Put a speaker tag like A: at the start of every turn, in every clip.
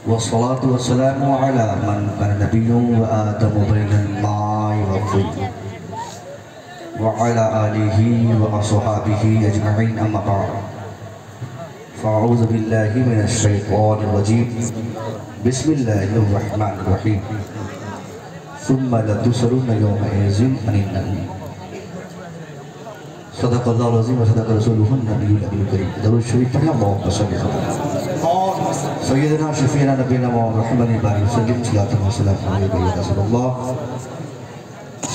A: वस्सलातु वस्सलामु अला मन काना नबिय्युन व आदमु बैनल माइ वत्तीन व अला आलिहि व अस्हाबिहि अजमईन अम्मा बाद फ़अऊज़ु बिल्लाहि मिनश शैतानिर रजीम बिस्मिल्लाहिर रहमानिर रहीम सुम्मा लतुसअलुन्ना यौमइज़िन अनिन नईम सदक़ल्लाहुल अज़ीम व सदक़ रसूलुहुन नबियुल करीम। दरूद शरीफ पढ़ें। अल्लाहुम्मा सल्लि अला सय्यदना शफ़ीना नबीना मुहम्मदिन वसल्लम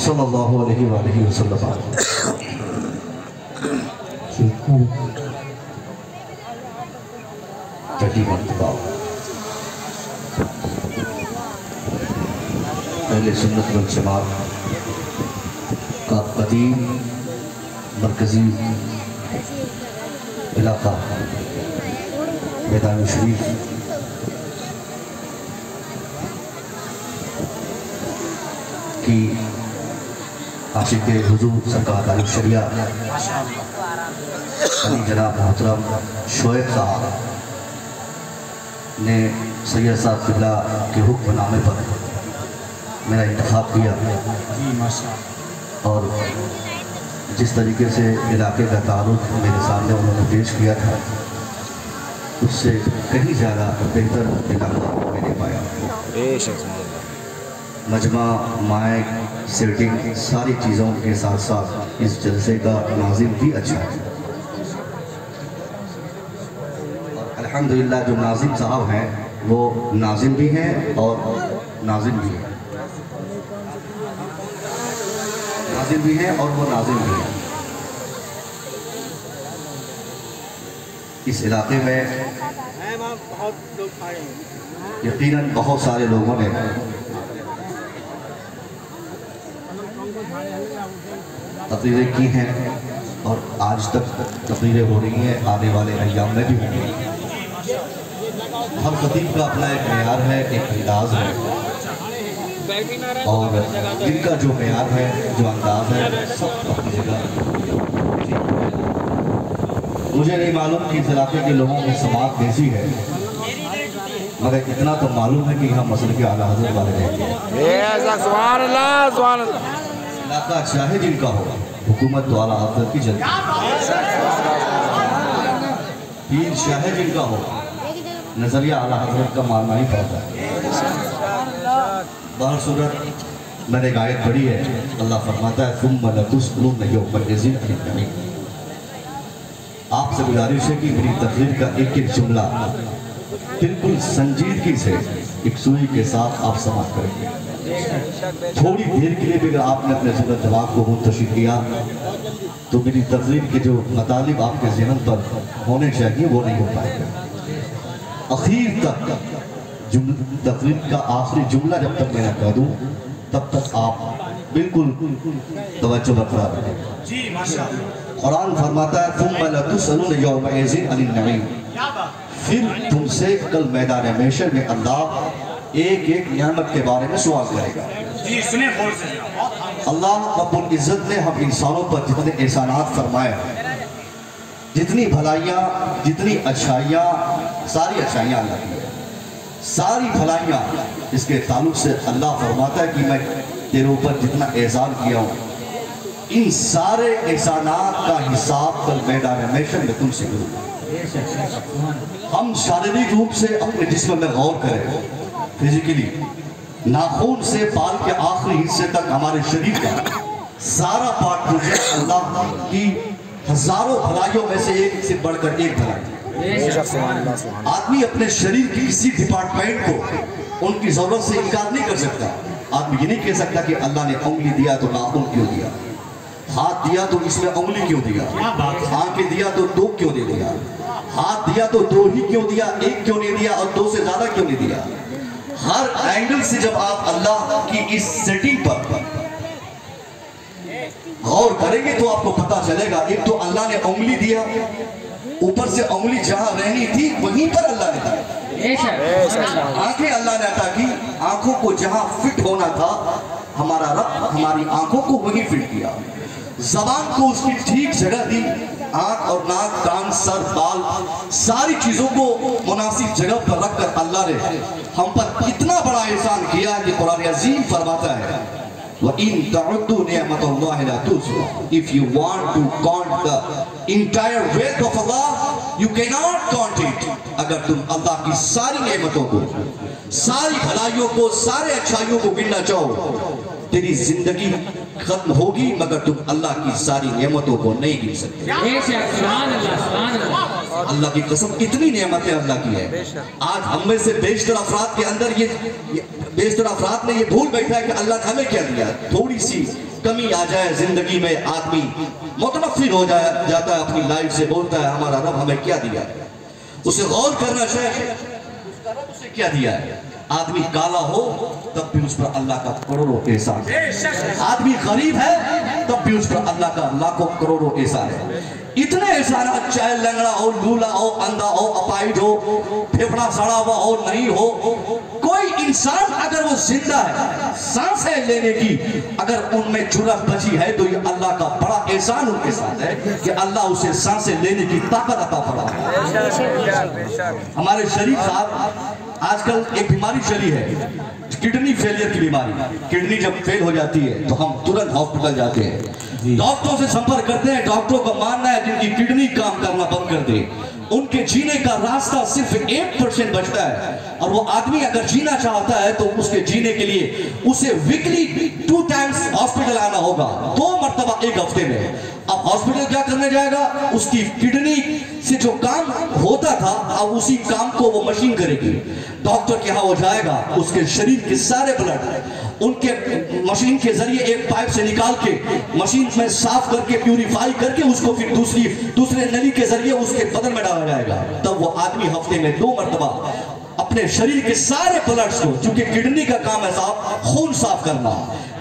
A: सल्लल्लाहु अलैहि वसल्लम। पहली मर्तबा अहले सुन्नत वल जमात का कदीम मरकज़ी इलाका मैदान शरीफ की आशिक़ हुज़ूर सरकार शरिया जनाब मोहतरम शोएब साहब ने सैयद साहब क़िबला के हुक्मनामे पर मेरा इंतखाब किया और जिस तरीके से इलाके का तारुफ मेरे सामने उन्होंने पेश किया था उससे कहीं ज़्यादा बेहतर इलाका मैंने पाया। मजमा माइक सेटिंग सारी चीज़ों के साथ साथ इस जलसे का नाज़िम भी अच्छा है। अल्हम्दुलिल्लाह जो नाज़िम साहब हैं वो नाज़िम भी हैं और नाज़िम भी हैं, नाज़िम भी हैं और वो नाज़िम भी हैं। इस इलाके में यकीनन बहुत सारे लोगों ने तकरीरें की हैं और आज तक तकरीरें हो रही हैं, आने वाले अय्याम में भी होंगी। हर खतीब का अपना एक मेयार है, एक अंदाज है और इनका जो मेयार है, जो अंदाज है, सब अपनी जगह। मुझे नहीं मालूम कि इस इलाके के लोगों की समात कैसी है, मगर इतना तो मालूम है कि यहाँ मसल के आला हज़रत वाले रहते हैं। इलाका चाहे जिनका हो, हुकूमत तो आला हज़रत की चलती है। पीर चाहे जिनका हो, नजरिया आला हज़रत का मानना ही पड़ता है। बाहर सूरत मैंने गायत पढ़ी है, अल्लाह फरमाता है सुम्मा लतुसअलुन्ना यौमइज़िन अनिन नईम। आपसे गुजारिश है कि मेरी तकरीर का एक एक जुमला बिल्कुल संजीदगी से एक सुई के साथ आप समाप्त करेंगे। थोड़ी देर के लिए भी अगर आपने अपने सूरत जवाब को मुंतशिर किया तो मेरी तकरीर के जो मतालिब आपके ज़हन पर होने चाहिए वो नहीं हो पाएगा। आखिर तक तकरीर का आखिरी जुमला जब तक मैं न कह दूँ तब तक आप बिल्कुल तवज्जो बरकरार रखें। कुरान फरमाता है तुम लतुसअलुन्ना यौमइज़िन अनिन नईम, फिर तुमसे कल मैदान महशर में अल्लाह एक एक नियामत के बारे में सवाल करेगा। अल्लाह रब्बुल इज़्ज़त ने हम इंसानों पर जितने एहसानात फरमाए, जितनी भलाइयाँ, जितनी अच्छाइयाँ, सारी अच्छाइयाँ अल्लाह की है, सारी भलाइयाँ इसके ताल्लुक से अल्लाह फरमाता है कि मैं तेरे ऊपर जितना एहसान किया हूँ इन सारे एहसानात का हिसाब कल मैदान महशर में तुमसे करूँगा। हम शारीरिक रूप से अपने जिस्म में गौर करें, फिजिकली नाखून से बाल के आखिरी हिस्से तक हमारे शरीर का सारा पार्ट मुझे अल्लाह की हजारों भलाइयों में से एक से बढ़कर एक भलाई। आदमी अपने शरीर के किसी डिपार्टमेंट को उनकी जरूरत से इनकार नहीं कर सकता। आदमी ये नहीं कह सकता कि अल्लाह ने उंगली दिया तो नाखून क्यों दिया, हाथ दिया तो इसमें उंगली क्यों दिया, आंखें दिया तो दो क्यों नहीं दिया, हाथ दिया तो दो ही क्यों दिया, एक क्यों नहीं दिया और दो से ज्यादा क्यों नहीं दिया। हर एंगल से जब आप अल्लाह की इस सेटिंग पर गौर करेंगे तो आपको पता चलेगा एक तो अल्लाह ने उंगली दिया, ऊपर से उंगली जहां रहनी थी वहीं पर अल्लाह ने दिया। आंखें अल्लाह ने अता की, आंखों को जहां फिट होना था हमारा रब हमारी आंखों को वही फिट किया, जबान को उसकी ठीक जगह दी, आंख और नाक, कान, सर, बाल, सारी चीजों को मुनासिब जगह पर रखकर अल्लाह ने हम पर इतना बड़ा एहसान किया है कि कुरान अज़ीम फरमाता है वइन तअद्दु निअमतल्लाहि ला तुहसूहा, if you want to count the entire wealth of Allah you can not count it. अगर तुम अल्लाह की सारी नेमतों को, सारी भलाइयों को, सारे अच्छाइयों को गिनना चाहो, तेरी जिंदगी खत्म होगी मगर तुम अल्लाह की सारी नेमतों को नहीं गिन सकते। अल्लाह की कसम, इतनी नेमतें अल्लाह की है। आज हम में से बेशतर अफराद के अंदर बेशतर अफराद ने ये भूल बैठा है कि अल्लाह ने हमें क्या दिया। थोड़ी सी कमी आ जाए जिंदगी में, आदमी मुतनफ्फिर हो जाता है अपनी लाइफ से, बोलता है हमारा रब हमें क्या दिया। उसे गौर करना चाहिए उसका रब उसे क्या दिया है। आदमी काला हो तब भी उस पर अल्लाह का करोड़ों एहसान है, आदमी गरीब है तब भी उस पर अल्लाह का लाखों करोड़ों एहसान है। इतने एहसान, चाहे लंगड़ा हो, लूला हो, अंधा हो, अपाहिज हो, फेफड़ा सड़ा हुआ हो, नहीं हो, कोई इंसान अगर वो जिंदा है, सांसें लेने की अगर उनमें जुर्रत बची है तो ये अल्लाह का बड़ा एहसान उनके साथ है कि अल्लाह उसे सांसें लेने की ताकत अता फरमा। हमारे शरीफ साहब आजकल एक बीमारी चली है, किडनी फेलियर की बीमारी। किडनी जब फेल हो जाती है तो हम तुरंत हॉस्पिटल जाते हैं, डॉक्टरों से संपर्क करते हैं। डॉक्टरों का मानना है जिनकी किडनी काम करना बंद कर दे उनके जीने का रास्ता सिर्फ 1% बचता है, और वो आदमी अगर जीना चाहता है तो उसके जीने के लिए उसे वीकली 2 टाइम्स हॉस्पिटल आना होगा, 2 मरतबा एक हफ्ते में। अब हॉस्पिटल क्या करने जाएगा, उसकी किडनी से जो काम होता था अब उसी काम को वो मशीन करेगी। डॉक्टर के यहाँ वो जाएगा, उसके शरीर के सारे ब्लड उनके मशीन के जरिए एक पाइप से निकाल के मशीन में साफ करके प्यूरिफाई करके उसको फिर दूसरे नली के जरिए उसके बदन में डाला जाएगा। तब वो आदमी हफ्ते में 2 मरतबा अपने शरीर के सारे ब्लड्स को, क्योंकि किडनी का काम है साहब खून साफ करना,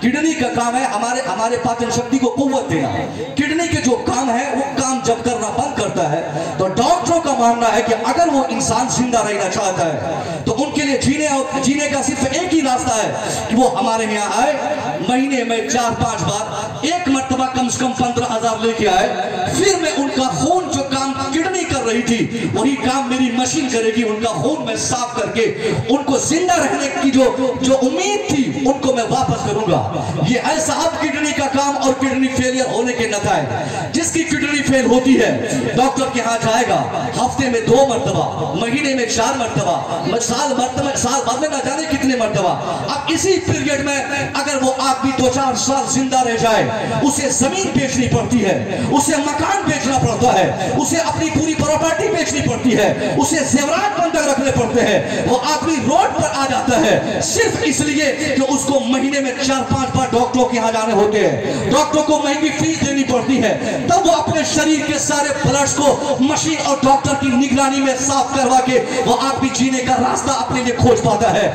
A: किडनी का काम है हमारे पाचन शक्ति को कुव्वत देना। किडनी के जो काम है वो काम जब करना बंद करता है तो डॉक्टरों का मानना है कि अगर वो इंसान जिंदा रहना चाहता है तो उनके लिए जीने का सिर्फ एक ही रास्ता है कि वो हमारे यहाँ आए, महीने में 4-5 बार, एक मरतबा कम से कम 15,000 लेके आए, फिर मैं उनका खून जो काम किडनी कर रही थी वही काम मेरी मशीन करेगी। उनका खून मैं साफ करके उनको जिंदा रहने की जो उम्मीद थी उनको मैं वापस करूंगा। ये है साहब किडनी का काम और किडनी फेलियर होने के नतीजे। जिसकी किडनी फेल होती है डॉक्टर के यहाँ जाएगा, हफ्ते में 2 मरतबा, महीने में 4 मरतबा, साल बाद में ना जाने कितने मरतबा। अब इसी पीरियड में अगर वो आदमी 2-4 साल जिंदा रह जाए, उसे जमीन बेचनी पड़ती है, उसे मकान बेचना पड़ता है, उसे अपनी पूरी प्रॉपर्टी बेचनी पड़ती है, उसे जेवरात बंधक रखने पड़ते हैं। वो आदमी रोड पर आ जाता है सिर्फ इसलिए कि उसको महीने में 4-5 बार डॉक्टरों के यहाँ जाने होते हैं, डॉक्टर को महंगी फीस देनी पड़ती है, तब वो अपने शरीर के सारे ब्लड्स को मशीन और डॉक्टर की निगरानी में साफ करवा के वो आदमी जीने का रास्ता अपने लिए खोज पाता है।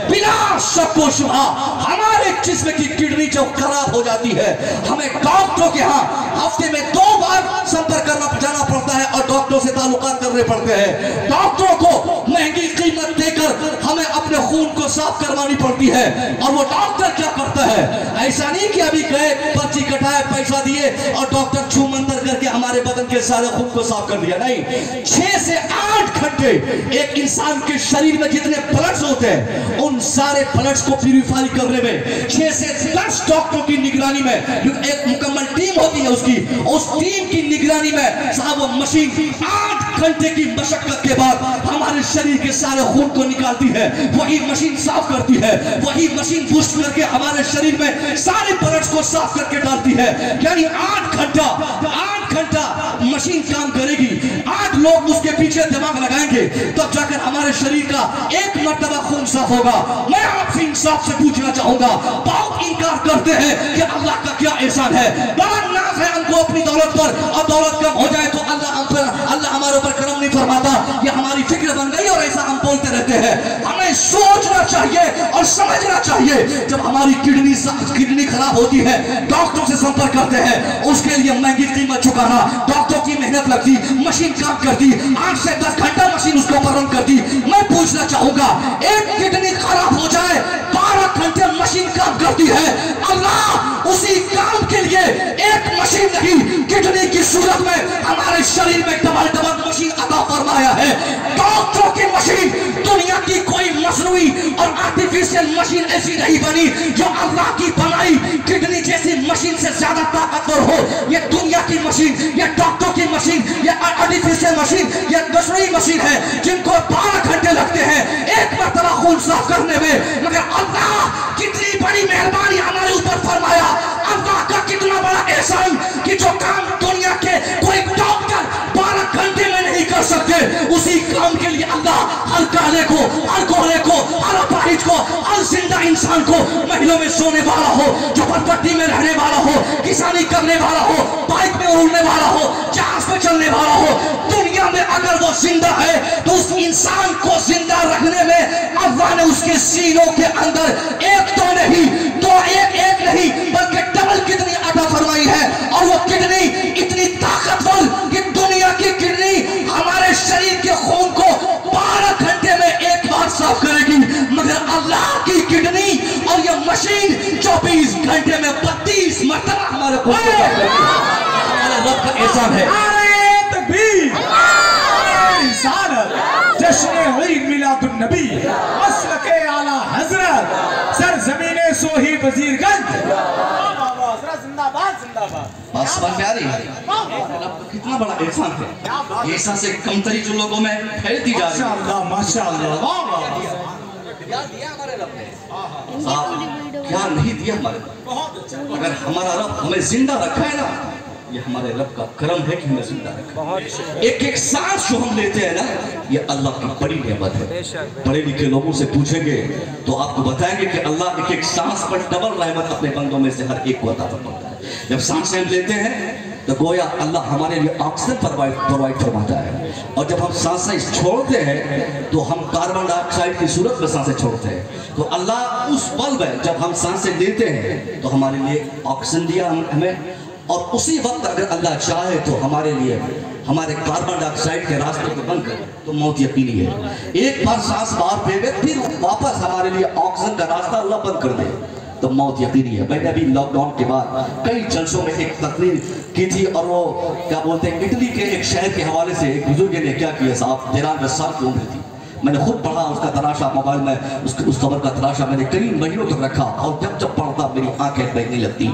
A: बिना शक व शुबहा हमारे जिस्म की किडनी जब खराब हो जाती है हमें डॉक्टरों के यहाँ हफ्ते में 2 बार संपर्क जाना पड़ता है और डॉक्टरों से ताल्लुकात करने पड़ते हैं। डॉक्टरों को महंगी कीमत देकर हमें अपने खून को साफ करवानी पड़ती है। और वो डॉक्टर क्या करता है, ऐसा नहीं कि अभी गए, पर्ची कटाए, पैसा दिए और डॉक्टर छू मंतर करके हमारे बदन के सारे खून को साफ कर दिया। नहीं, 6 से 8 घंटे एक इंसान के शरीर में जितने ब्लड्स होते हैं उन सारे ब्लड्स को प्यूरिफाई करने में 6 से 10 डॉक्टरों की निगरानी में एक मुकम्मल टीम होती है, उस टीम की निगरानी में साहब वो मशीन 8 घंटे की मशक्कत के बाद हमारे शरीर के सारे खून को निकालती है। वही मशीन साफ करती है, वही मशीन बूस्ट करके हमारे शरीर में सारे ब्लड्स को साफ करके डालती है। यानी 8 घंटा मशीन काम करेगी, 8 लोग उसके पीछे दिमाग लगाएंगे तब जाकर हमारे शरीर का एक मर्तबा खून साफ होगा। मैं आपसे इंसाफ से पूछना चाहूंगा, बहुत इनकार करते हैं कि अल्लाह का क्या एहसान है, बड़ा नाज है हमको अपनी दौलत पर, और दौलत कम हो जाए तो अल्लाह हमारे ऊपर करम नहीं फरमाता। ये हमारी फिक्र बन गई और ऐसा हम बोलते रहते हैं। हमें सोचना चाहिए और समझना चाहिए, जब हमारी किडनी खराब होती है डॉक्टरों से संपर्क करते हैं, उसके लिए महंगी कीमत चुकाना, डॉक्टरों की मेहनत लगती, मशीन काम करती, 8 से 10 घंटा मशीन उसको ऊपर रन करती। मैं पूछना चाहूंगा, एक किडनी खराब हो जाए 12 12 घंटे मशीन काम करती है, अल्लाह उसी काम के लिए एक मशीन नहीं, किडनी की सूरत में हमारे शरीर में डबल मशीन अता फरमाया है। डॉक्टरों की मशीन, दुनिया की कोई मसनूई और आर्टिफिशियल मशीन ऐसी नहीं बनी जो अल्लाह की बनाई किडनी जैसी मशीन से ज्यादा ताकतवर हो। ये दुनिया की मशीन, ये डॉक्टरों की मशीन, ये आर्टिफिशियल मशीन, ये मसनूई मशीन है जिनको 12 घंटे लगते हैं एक मरतबा खून साफ करने में, मगर अल्लाह कितनी बड़ी मेहरबानी हमारे ऊपर फरमाया। अल्लाह का कितना बड़ा एहसान कि जो काम दुनिया के कोई डॉक्टर 12 घंटे में नहीं कर सकते, उसी काम के लिए अल्लाह हर काले को, हर गोरे को, हर अपाहिज को, हर जिंदा इंसान को, महिलों में सोने वाला हो, झोपड़पट्टी में रहने वाला हो, किसानी करने वाला हो, बाइक में उड़ने वाला हो, जहाज में चलने वाला हो, दुनिया में अगर वो जिंदा है तो उस इंसान को जिंदा रखने में अल्लाह ने उसके सीनों के अंदर एक तो नहीं, दो एक नहीं बल्कि डबल किडनी अता फरमाई है। और वो किडनी इतनी ताकतवर कि दुनिया की किडनी हमारे शरीर के खून को 12 घंटे में एक बार साफ करेगी, मगर अल्लाह की किडनी और ये मशीन 24 घंटे में 32 मरतबा हमारे खून को साफ करेगी। हमारे रब का एहसान है।
B: जश्न ईद मिलादुन नबी मसलके आला हजरत सरजमीने सोही वजीरगंज जिंदाबाद जिंदाबाद।
A: आसमान में आ रही है, कितना बड़ा एहसान है। एहसान से कमतरी जो लोगों में फैलती जा रही है।
B: माशाअल्लाह
A: क्या दिया हमारे रब ने, क्या नहीं दिया हमारे रब। अगर हमारा रब हमें जिंदा रखा है ना, ये हमारे रब का करम है कि हमें जिंदा रखा। एक एक सांस जो हम लेते हैं ना, ये अल्लाह की बड़ी नेमत है। पढ़े लिखे लोगों से पूछेंगे तो आपको बताएंगे कि अल्लाह एक एक सांस पर डबल रहमत अपने बंदों में से हर एक को अता फरमाता है। जब सांसें हम लेते हैं तो गोया अल्लाह हमारे लिए ऑक्सीजन प्रोवाइड फरमाता है, और जब हम सांसें छोड़ते हैं तो हम कार्बन डाइऑक्साइड की सूरत में सांसें छोड़ते हैं। तो अल्लाह उस पल में जब हम सांसें लेते हैं तो हमारे लिए ऑक्सीजन दिया हमें, और उसी वक्त अगर अल्लाह चाहे तो हमारे लिए हमारे कार्बन डाइऑक्साइड के रास्ते को बंद कर तो मौत यकीनी है। एक बार सांस बाहर फेंके फिर वापस हमारे लिए ऑक्सीजन का रास्ता अल्लाह बंद कर दे तो मौत यकीनी है। मैंने अभी लॉकडाउन के बाद कई जलसों में एक तकरीर की थी, और वो क्या बोलते हैं, इटली के एक शहर के हवाले से एक बुजुर्ग ने क्या किया साहब, 93 साल की उम्र थी। मैंने खुद पढ़ा उसका तराशा, मोबाइल में उस खबर का तराशा मैंने कई महीनों तक रखा, और जब जब पढ़ता मेरी आंखें बहने लगती,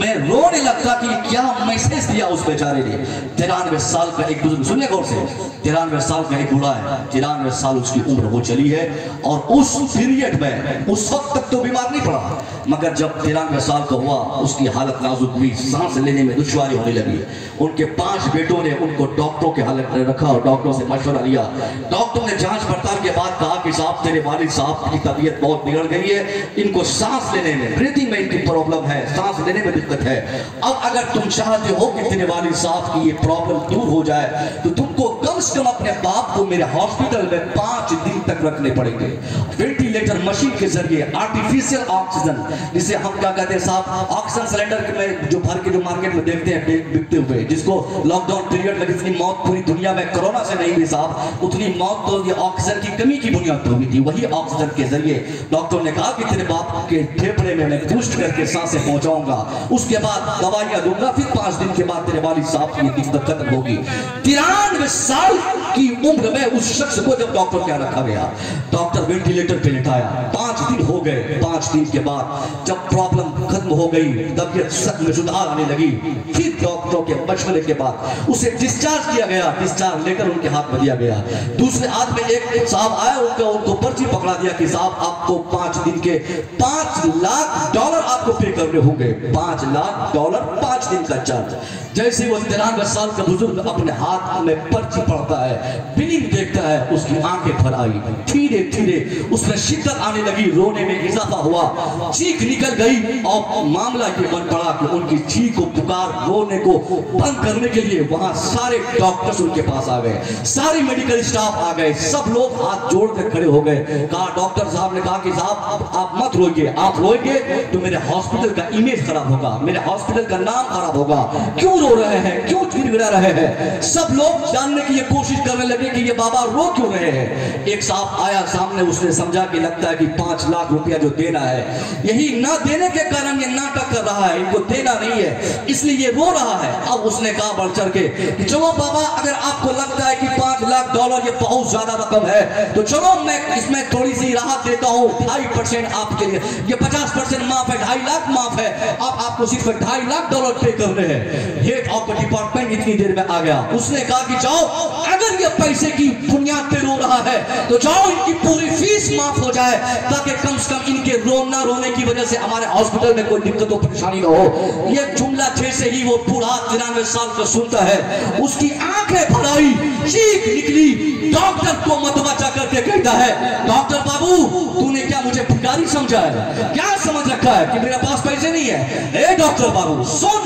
A: मैं रोने लगता कि क्या मैसेज दिया उस बेचारे ने। 93 साल का एक बुजुर्ग, सुनिए गौर से, 93 साल का एक बूढ़ा है, 93 साल उसकी उम्र हो चली है, और उस पीरियड में उस वक्त तक तो बीमार नहीं पड़ा, मगर जब 93 साल का हुआ उसकी हालत नाजुक हुई, सांस लेने में दुश्वारी होने लगी। उनके 5 बेटों ने उनको डॉक्टरों के हालत में रखा और डॉक्टरों से मशवरा लिया। डॉक्टर ने जांच पड़ताल के बाद कहा कि साहब तेरे वालिद साहब की तबीयत बहुत बिगड़ गई है, इनको सांस लेने में, ब्रीथिंग में इनकी प्रॉब्लम है, सांस लेने में दिक्कत है। अब अगर तुम चाहते हो कि तेरे वालिद साहब की ये प्रॉब्लम दूर हो जाए तो तुमको कम से कम अपने बाप को मेरे हॉस्पिटल में 5 दिन तक रखने पड़ेंगे। वेंटिलेटर मशीन के जरिए आर्टिफिशियल ऑक्सीजन, जिसे हम क्या कहते हैं साहब, ऑक्सीजन सिलेंडर में जो भर के जो मार्केट में देखते हैं बिकते हुए, जिसको लॉकडाउन पीरियड में जितनी मौत पूरी दुनिया में कोरोना से नहीं हुई साहब, उतनी मौत तो ये ऑक्सीजन की कमी की बुनियाद पर हुई थी। वही ऑक्सीजन के जरिए डॉक्टर ने कहा कि तेरे बाप के फेफड़े में मैं बूस्ट करके सांसें पहुंचाऊंगा, उसके बाद दवाइयां दूंगा, फिर 5 दिन के बाद तेरे वालिद साहब की दिक्कत खत्म होगी। 93 साल की उम्र में उस शख्स को जब डॉक्टर क्या रखा गया, डॉक्टर वेंटिलेटर पे लिटाया, 5 दिन हो गए। 5 दिन के बाद जब प्रॉब्लम खत्म हो गई, तबीयत में सुधार आने लगी, फिर डॉक्टरों के मशवरे के बाद उसे डिस्चार्ज किया गया। डिस्चार्ज लेकर उनके हाथ में दिया गया। दूसरे हाथ में एक साहब आया, उनको पर्ची पकड़ा दिया कि साहब आपको 5 दिन के $5 लाख आपको पे करने होंगे। $5 लाख 5 दिन का चार्ज। जैसे वो 93 साल का बुजुर्ग अपने हाथ में पर्ची पढ़ता है, बिलिंग देखता है, उसकी आंखें भर आई। धीरे धीरे उसमें शिद्दत आने लगी, रोने में इजाफा हुआ, चीख निकल गई, और मामला ये बन पड़ा कि उनकी चीख को, पुकार, रोने को बंद करने के लिए वहां सारे डॉक्टर्स उनके पास आ गए, सारे मेडिकल स्टाफ आ गए, सब लोग लोग हाथ जोड़ कर खड़े हो गए। कहा, डॉक्टर साहब ने कहा कि साहब आप मत रोइए, आप रोइए तो मेरे हॉस्पिटल का इमेज खराब होगा, मेरे हॉस्पिटल का नाम खराब होगा। क्यों रो रहे हैं, क्यों गिड़गिड़ा रहे हैं? सब लोग जानने की ये कोशिश करने लगे कि ये बाबा रो क्यों रहे हैं। एक साहब आया सामने, उसने समझा कि लगता है कि 5 लाख रुपया जो देना है, यही ना देने के कारण ये नाटक कर रहा है, इनको देना नहीं है इसलिए ये रो रहा है। अब उसने कहा बढ़ चढ़ के कि चलो बाबा, अगर आपको लगता है कि $5 लाख ये बहुत ज्यादा रकम है तो चलो मैं इसमें थोड़ी सी राहत देता हूँ, 2.5% आपके लिए, ये 50% माफ है, 2.5 लाख माफ है, आपको सिर्फ $2.5 लाख पे करने हैं। हेड ऑफ द डिपार्टमेंट इतनी देर में आ गया। उसने कहा कि जाओ, अगर ये पैसे की बुनियाद पे रो रहा है तो जाओ इनकी पूरी फीस माफ हो जाए, ताकि कम से कम इनके रोने की वजह से हमारे हॉस्पिटल में कोई दिक्कत और परेशानी ना हो। ये जुमला जैसे ही वो बूढ़ा 93 साल का सुनता है, उसकी आंखें भर आई, चीख निकली, डॉक्टर को मतवजा करके कहता है, डॉक्टर बाबू तूने क्या मुझे भिखारी समझा है, क्या समझ रखा है कि मेरे पास पैसे नहीं है? ए डॉक्टर बाबू सुन,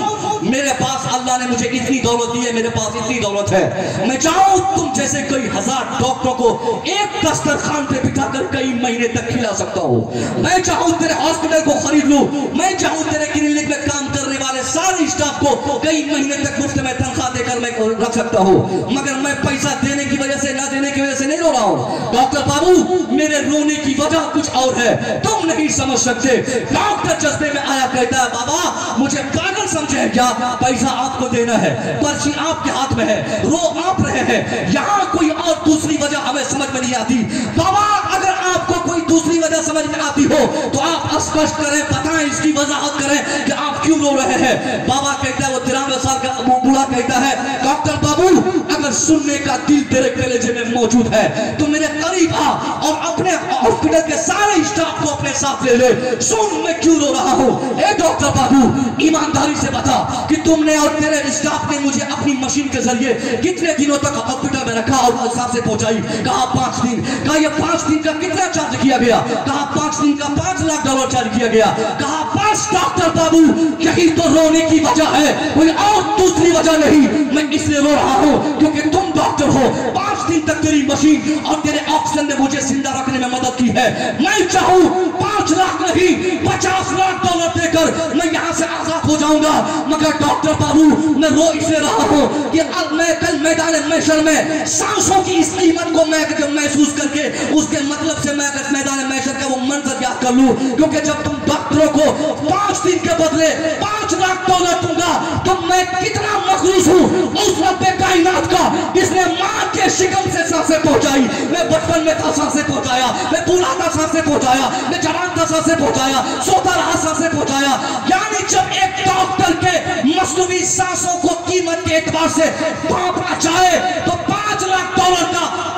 A: मेरे पास अल्लाह ने मुझे इतनी दौलत दी है, मेरे पास इतनी दौलत है, मैं चाहूं तुम जैसे कई हजार डॉक्टरों को एक दस्तरखान पे बिठाकर कई महीने तक खिला सकता हूं, मैं चाहूं तेरे हॉस्पिटल को खरीद लूं, मैं चाहूं तेरे क्लिनिक में काम करने वाले सारे स्टाफ को कई महीने तक मुफ्त में तनख्वाह देकर मैं रख सकता हूं, मगर मैं पैसा देने की वजह से, ना देने की वजह से नहीं रो रहा हूं। डॉक्टर बाबू मेरे रोने की वजह कुछ और है, तुम नहीं समझ सकते। डॉक्टर जज्बे में आया कहता है, बाबा मुझे पागल समझे क्या, पैसा आपको देना है, पर्ची आपके हाथ में है, रो आप रहे हैं, यहाँ कोई और दूसरी वजह हमें समझ में नहीं आती। बाबा अगर आपको कोई दूसरी वजह समझ में आती हो तो आप स्पष्ट करें, बताएं, इसकी वजाहत करें कि आप क्यों रो रहे हैं। बाबा कहता है, वो 93 साल का बूढ़ा कहता है, डॉक्टर बाबू अगर सुनने का दिल तेरे कलेजे में मौजूद है तो मेरे करीब आ और अपने हॉस्पिटल के सारे स्टाफ को अपने साथ ले ले, सुन मैं क्यों रो रहा हूं। ए डॉक्टर बाबू ईमानदारी से बता कि तुमने और तेरे स्टाफ ने मुझे अपनी मशीन के जरिए कितने दिनों तक हॉस्पिटल में रखा और हिसाब से पहुंचाई? कहा 5 दिन। कहा ये 5 दिन का कितना चार्ज किया गया? कहा 5 दिन का $5 लाख चार्ज किया गया। कहा बस डॉक्टर बाबू यही तो रोने की वजह है, कोई और दूसरी वजह नहीं। मैं इसलिए रो रहा हूं क्योंकि तुम डॉक्टर हो, 5 दिन तक तेरी मशीन और तेरे ऑक्सीजन ने मुझे जिंदा रखने में मदद की है। मैं चाहूं 5 लाख नहीं $50 लाख देकर मैं यहां से आजाद हो जाऊंगा, मगर डॉक्टर बाबू मैं रो इसलिए रहा हूं कि अब मैं कल मैदान महशर में सांसों की इस कीमत को मैं महसूस करके उसके मतलब से मैं मैदान महशर का वो मंजर याद कर लूं, क्योंकि जब तुम डॉक्टरों को 5 दिन के बदले $5 लाख दूंगा तो मैं कितना मखरूस हूं उस रब्बे कायनात का जिसने मां के शिकम से सांसें पहुंचाई। मैं बचपन में था सांसें पहुंचाया, मैं बूढ़ा था सांसें पहुंचाया, मैं जवान था सांसें पहुंचाया, सोता रहा सांसें पहुंचाया। यानी जब एक डॉक्टर के मसनूई सांसों को कीमत के एतबार से भांपा जाए तो $5 लाख का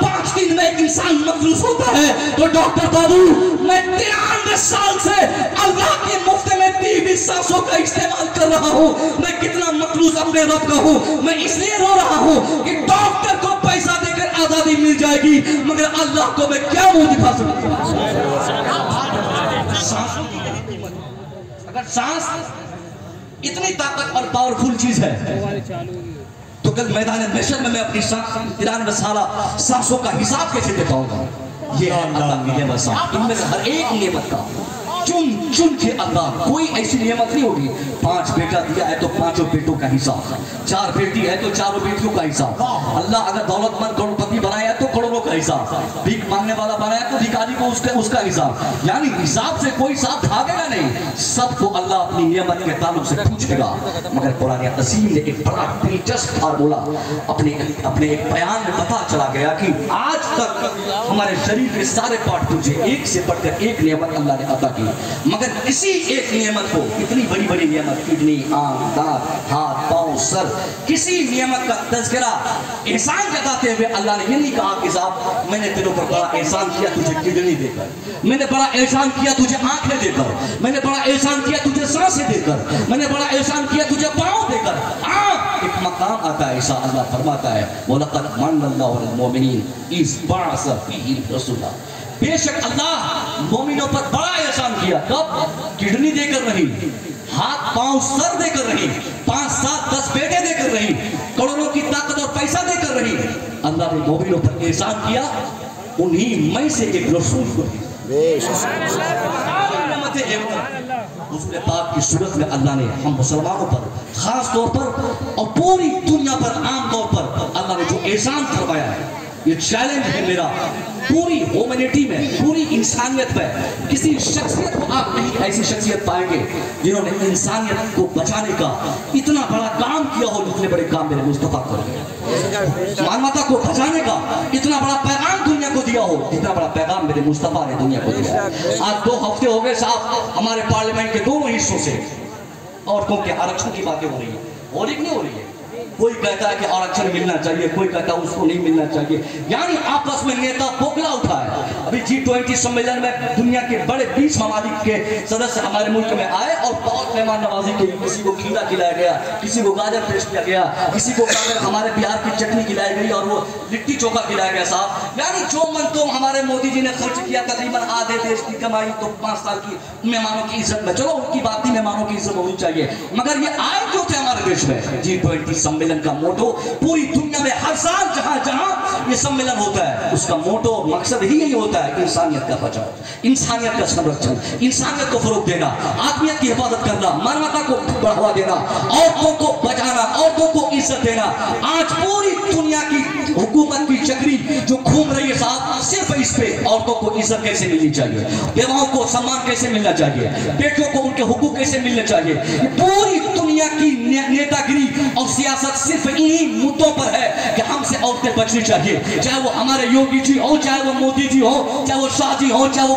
A: 5 दिन में इंसान मखरूस होता है। तो डॉक्टर बाबू मैं 93 साल से अल्लाह की मुफ्त में दी हुई सांसों का इस्तेमाल कर रहा हूं, मैं कितना मखरूस अपने रब का हूं। मैं इसलिए रो रहा हूं कि डॉक्टर को पैसा देकर आजादी मिल जाएगी, मगर अल्लाह को मैं क्या मुंह दिखा सकता हूं। अगर सांस इतनी ताकत और पावरफुल चीज है तो कल मैदान महशर में मैं अपनी 93 साल सांसों का हिसाब कैसे दे पाऊंगा। ये है अल्लाह की नेमत, इनमें से हर एक नेमत का चुन चुन के अल्लाह, कोई ऐसी नेमत नहीं होगी 5 बेटा दिया है तो 5 बेटों का हिसाब, 4 बेटी है तो 4 बेटियों का हिसाब। अल्लाह अगर दौलतमंद करोड़पति बनाया है तो करोड़ों का हिसाब, भीख मांगने वाला बनाया तो भिखारी को उसका हिसाब। यानी हिसाब से कोई साथ भागेगा नहीं, सबको अल्लाह अपनी नेमत के ताल्लुक से पूछेगा। मगर कुरान अज़ीम ने एक बड़ा दिलचस्प फार्मूला अपने एक बयान में पता चला गया कि आज तक हमारे शरीर के सारे पार्ट तुझे एक से बढ़कर एक नेमत अल्लाह ने अता की, मगर किसी एक नेमत को, इतनी बड़ी बड़ी नेमत, किडनी, आंख, दांत, हाथ, पांव, सर, किसी नेमत का तज़किरा एहसान जताते हुए अल्लाह ने ये नहीं कहा कि साहब मैंने तेरे ऊपर बड़ा एहसान किया तुझे किडनी देकर, मैंने बड़ा एहसान किया तुझे आंखें देकर, मैंने बड़ा एहसान किया तुझे सांसें देकर, मैंने बड़ा एहसान किया तुझे पांव देकर। एक मकाम आता है, ऐसा अल्लाह फरमाता है, वलक़द मन्नल्लाहु अलल मुमिनीन इज़ बअस फ़ीहिम रसूला, बेशक अल्लाह मोमिनों पर बड़ा एहसान किया। कब? किडनी देकर नहीं, हाथ पांव सर देकर नहीं, 5, 7, 10 बेटे देकर नहीं, करोड़ों की ताकत और पैसा देकर नहीं, अल्लाह ने मोमिनों पर एहसान किया उन्हीं में से एक रसूल को उसके पाक की सूरत में अल्लाह ने हम मुसलमानों पर खास तौर पर और पूरी दुनिया पर आम तौर पर अल्लाह ने जो एहसान फरमाया है, ये चैलेंज है मेरा पूरी ह्यूमैनिटी में, पूरी इंसानियत में। किसी शख्सियत को आप नहीं ऐसी शख्सियत पाएंगे जिन्होंने इंसानियत को बचाने का इतना बड़ा काम किया हो जितने बड़े काम मेरे मुस्तफा कर, मानवता को बचाने का इतना बड़ा पैगाम दुनिया को दिया हो जितना बड़ा पैगाम मेरे मुस्तफा ने दुनिया को दिया। आज 2 हफ्ते हो गए साहब हमारे पार्लियामेंट के दोनों हिस्सों से औरतों के आरक्षण की बातें हो रही है, और एक नहीं हो रही है। कोई कहता है कि आरक्षण मिलना चाहिए, कोई कहता है उसको नहीं मिलना चाहिए, यानी आपस में नेता बोखला उठा है। अभी G20 सम्मेलन में दुनिया के बड़े 20 ममालिक के सदस्य हमारे मुल्क में आए और बहुत मेहमान नवाजी की, किसी को खीरा खिलाया गया, किसी को गाजर पेश किया गया, किसी को हमारे बिहार की चटनी खिलाई गई और वो लिट्टी चोखा खिलाया गया साहब। यानी जो मन तो हमारे मोदी जी ने खर्च किया तकरीबन आधे देश की कमाई तो 5 साल की मेहमानों की इज्जत में, चलो उनकी बात ही मेहमानों की इज्जत होनी चाहिए, मगर ये आए क्यों थे हमारे देश में? G20 सम्मेलन का मोटो पूरी दुनिया में हर साल जहां जहां ये सम्मेलन होता है उसका मोटो मकसद ही यही होता है, इंसानियत का बचाव, इंसानियत का संरक्षण, इंसानियत को फरोग देना, आत्मीयत की हिफाजत करना, मानवता को बढ़ावा देना, औरतों को बचाना, औरतों को इज्जत देना। आज पूरी दुनिया की हुकूमत की चक्री जो घूम रही है साहब सिर्फ इस पे, औरतों को इज्जत कैसे मिलनी चाहिए, बेवाओं को सम्मान कैसे मिलना चाहिए, बेटियों को उनके हुकूक कैसे मिलने चाहिए, पूरी दुनिया की नेतागिरी और सियासत सिर्फ इन्हीं मुद्दों पर है कि हमसे औरतें बचनी चाहिए। चाहे वो हमारे योगी जी हो, चाहे वो मोदी जी हो, चाहे वो शाह जी हो, चाहे वो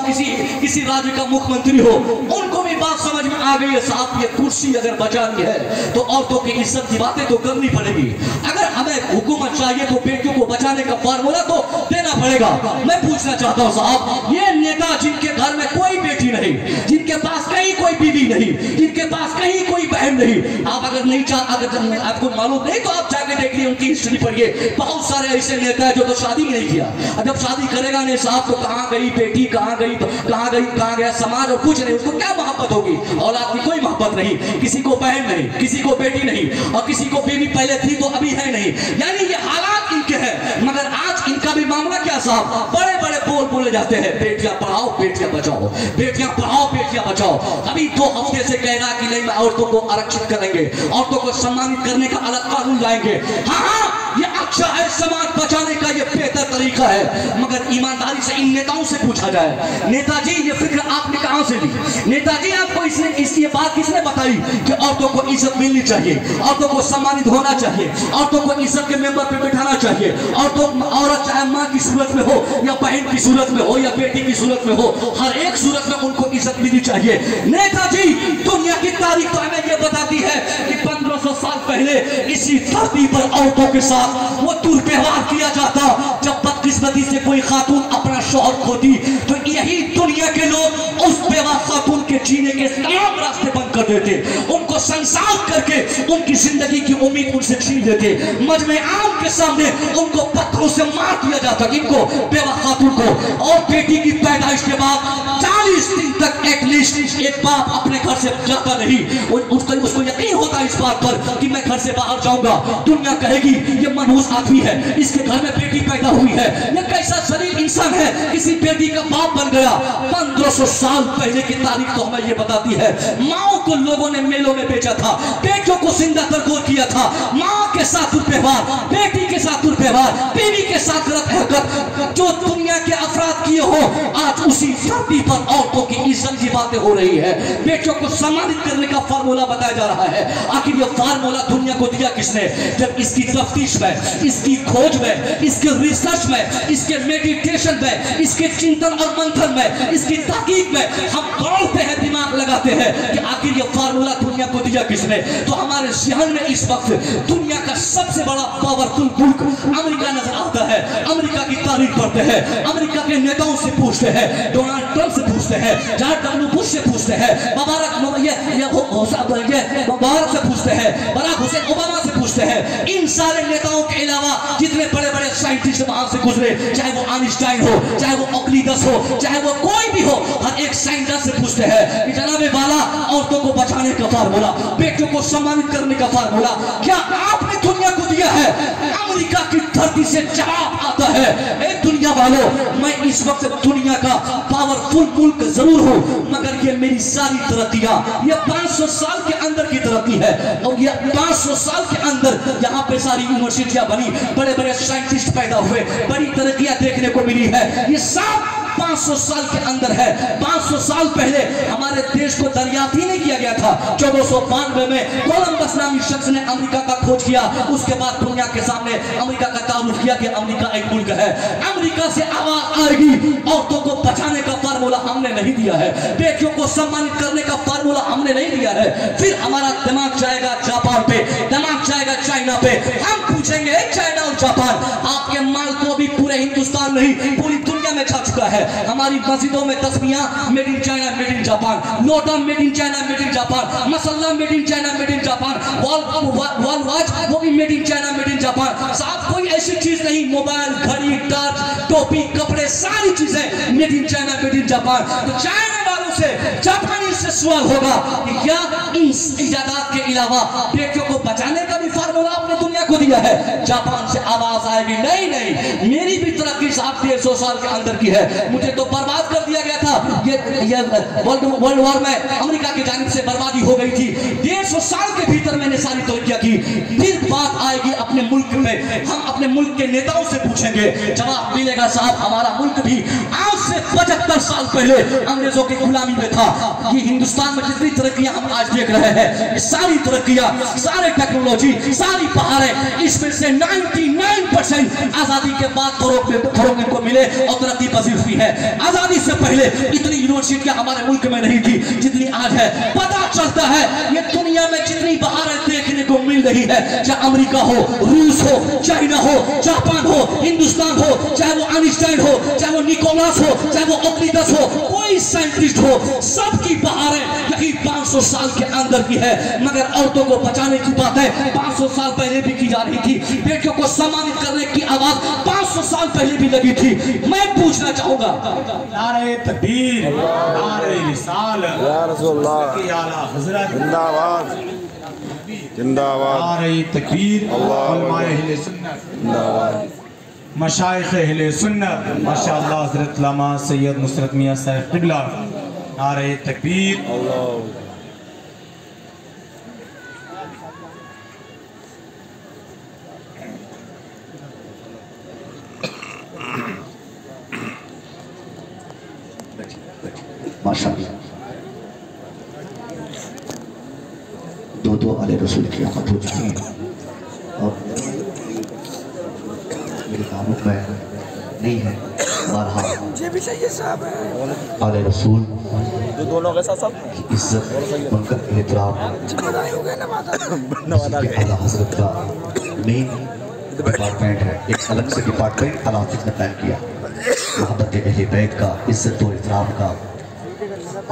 A: किसी राज्य का मुख्यमंत्री हो, उनको भी बात समझ में आ गई है साहब ये कुर्सी अगर बचानी है तो औरतों की इज्जत की बातें तो करनी पड़ेगी। अगर हमें हुकूमत चाहिए तो बेटियों को बचाने का फार्मूला तो देना पड़ेगा। मैं पूछना चाहता हूँ साहब, ये नेता जिनके घर में कोई बेटी नहीं, जिनके पास कहीं कोई बीवी नहीं, जिनके पास कहीं कोई बहन नहीं, आप अगर नहीं अगर आपको मालूम नहीं तो आप जाके देख लिए उनकी हिस्ट्री पढ़िए। बहुत सारे ऐसे नेता है जो तो शादी भी नहीं किया, और जब शादी करेगा नहीं साहब तो कहाँ गई बेटी, कहाँ गई, कहाँ गई, कहाँ गया समाज, और कुछ नहीं, उसको क्या मोहब्बत होगी? औलाद की कोई मोहब्बत नहीं, किसी को बहन नहीं, किसी को बेटी नहीं, और किसी को बीवी पहले थी तो अभी है नहीं। यानी ये हालात इनके हैं, मगर आज इनका भी मामला क्या साहब, बड़े बड़े बोल बोले जाते हैं, बेटियां पढ़ाओ बेटियां बचाओ, बेटियां पढ़ाओ बेटियां बचाओ। अभी 2 हफ्ते से कह रहा कि नहीं मैं औरतों को आरक्षित करेंगे, औरतों को सम्मानित करने का अलग कानून लाएंगे। हाँ ये अच्छा है, समाज बचाने का ये बेहतर तरीका है, मगर ईमानदारी से इन नेताओं से पूछा जाए, नेताजी ये फिक्र आपने कहां से ली? नेताजी आपको इसकी बात किसने बताई कि औरतों को इज्जत मिलनी चाहिए, औरतों को सम्मानित होना चाहिए, औरतों को इज्जत के मेंबर पे बिठाना चाहिए, औरत चाहे माँ की सूरत में हो या बहन की सूरत में हो या बेटी की सूरत में हो, हर एक सूरत में उनको इज्जत मिलनी चाहिए। नेताजी दुनिया की तारीख तो हमें ये बताती है कि 1500 साल पहले इसी धरती पर औरतों के साथ वो दुर्व्यवहार किया जाता। जब बदकिस्मती से कोई खातून अपना शौहर खोती तो यही दुनिया के लोग उस बेवा खातून के जीने के तमाम रास्ते बंद कर देते, उनको संसार करके उनकी जिंदगी की उम्मीद उनसे छीन लेते, मजमे आम के सामने उनको पत्थरों से मार दिया जाता, इनको बेवा खातून को। और बेटी की पैदाइश के बाद 40 दिन तक एटलीस्ट एक बाप अपने घर से जाता नहीं, उसको यकीन होता इस बात पर कि मैं घर से बाहर जाऊंगा, दुनिया कहेगी ये मनहूस आदमी है, इसके घर में बेटी पैदा हुई है, ये कैसा शरीर इंसान है, किसी बेटी का बाप बन गया। 1500 साल पहले की तारीख तो हमें ये बताती है, माओ को लोगों ने मेलों में बेचा था, बेटियों को जिंदा तरगोर किया था, माँ के साथ दुर्व्यवहार, बेटी के साथ दुर्व्यवहार, बीवी के साथ गलत हरकत जो दुनिया के अफराद किए हो, आज उसी धरती पर औरतों की इज्जत की बातें हो रही है, बेटियों को सम्मानित करने का फार्मूला बताया जा रहा है। आखिर ये फार्मूला दुनिया को दिया किसने? जब इसकी तफ्तीश में, इसकी खोज में, इसके रिसर्च में, इसके मेडिटेशन में, इसके चिंतन और मंथन में, इसकी तहकीक में हम दौड़ते हैं, दिमाग लगाते हैं कि आखिर ये फार्मूला दुनिया को दिया किसने? तो हमारे जहन में इस वक्त दुनिया का सबसे बड़ा पावरफुल मुल्क अमेरिका नजर आता है। अमेरिका की तारीख पढ़ते हैं, अमेरिका के नेताओं से पूछते हैं, डोनाल्ड ट्रंप से पूछते हैं, जॉर्ज डब्ल्यू बुश से पूछते हैं, मुबारक से पूछते हैं, बराक हुसैन ओबामा से पूछते हैं, इन सारे नेताओं के अलावा जितने बड़े बड़े साइंटिस्ट वहां से गुजरे, चाहे वो आइंस्टाइन हो, चाहे वो ऑक्लीदस हो, चाहे वो कोई भी हो, हर एक साइंटिस्ट से पूछते हैं कि जनाबे वाला औरतों को बचाने का फार्मूला, बेटियों को सम्मानित करने का फार्मूला क्या आपने दुनिया को दिया है?
C: अमेरिका की धरती से जवाब आता है, ए दुनिया वालों, मैं इस वक्त दुनिया का पावरफुल मुल्क जरूर हूं, मगर ये मेरी सारी तरक्कियां ये 500 साल के अंदर की तरक्की है। और ये 500 साल के अंदर यहाँ पे सारी यूनिवर्सिटियां बनी, बड़े बड़े साइंटिस्ट पैदा हुए, बड़ी तरक्कियां देखने को मिली है। ये सब 500 साल के अंदर है। 500 साल पहले हमारे देश को दरियाफ्त ही नहीं किया गया था। 1492 में कोलंबस नामी शख्स ने अमेरिका का खोज किया। उसके बाद दुनिया के सामने अमेरिका का तारुफ किया कि अमेरिका एक मुल्क है। अमेरिका से आवाज आएगी, औरतों को बचाने का फार्मूला हमने नहीं दिया है, बेटियों को सम्मानित करने का फार्मूला हमने नहीं दिया है। फिर हमारा दिमाग जाएगा जापान पे, दिमाग जाएगा चाइना पे। हम पूछेंगे चाइना और जापान, आपके माल को भी पूरे हिंदुस्तान नहीं पूरी दुनिया में छा चुका है। हमारी मस्जिदों में तस्बीहां made in China made in Japan, लोटा made in China made in Japan, मसल्ला made in China made in Japan, wall watch वो भी made in China made in Japan. साहब कोई ऐसी चीज नहीं, मोबाइल, घड़ी, टॉर्च, टोपी, कपड़े, सारी चीजें made in China made in Japan. तो चाइना वालों से, जापानी से सवाल होगा कि क्या इस इजादात के अलावा बेटियों को बचाने का भी फार्मूला आपने दुनिया को दिया है? जापान से आवाज आएगी, नहीं नहीं, मेरी भी तरक्की साहब 150 साल के अंदर की है, मुझे तो बर्बाद कर दिया गया था। ये वर्ल्ड वॉर में अमेरिका की जानिब से बर्बादी हो गई थी। 150 साल के भीतर मैंने सारी तरक्कियां की। फिर बात आएगी अपने मुल्क में, हम अपने मुल्क के नेताओं से पूछेंगे, जवाब मिलेगा साहब हमारा मुल्क भी आज से 75 साल पहले अंग्रेजों की गुलामी में था। ये हिंदुस्तान में जितनी तरक्कियां हम आज देख रहे हैं, ये सारी तरक्कियां, सारे टेक्नोलॉजी, सारी बहारें, इसमें से 99% आजादी के बाद फरोग को मिले और तरक्की पजीर हुई है। आजादी से पहले इतनी यूनिवर्सिटियां हमारे मुल्क में नहीं थी जितनी आज है। पता चलता है ये दुनिया में जितनी बहारें देखने को मिल रही है, चाहे अमेरिका हो, रूस हो, चाइना हो, जापान हो, हिंदुस्तान हो, चाहे वो आइंस्टाइन हो, चाहे वो निकोलस हो, चाहे वो ऑक्लिटस हो, कोई साइंटिस्ट हो, सबकी बहारें यही 500 साल के अंदर की है। मगर औरतों को बचाने की बात है 500 साल पहले भी की जा रही थी, बेटियों को सम्मानित करने की आवाज 500 साल पहले भी लगी थी। मैं पूछना चाहूंगा,
B: नारे तकबीर, नारे रिसालत, या रसूलुल्लाह की आला हजरत जिंदाबाद, जिंदाबाद, नारे तकबीर, उलमाए अहले सुन्नत जिंदाबाद, मशाइख अहले सुन्नत, माशाअल्लाह हजरत अल्लामा सैयद नुसरत मियां साहिब क़िबला, नारे तकबीर, अल्लाह।
A: माशाअल्लाह, दो आले रसूल की आमद हो चुकी है और मेरे कामों में नहीं है। बहरहाल आले रसूल
D: दोनों के साथ
A: इज्जत, उनका एहतराम, आला हजरत का मेन डिपार्टमेंट है। एक अलग से डिपार्टमेंट आला हजरत ने तय किया, मोहब्बत अहले बैत का, इज्जत और एहतराम का।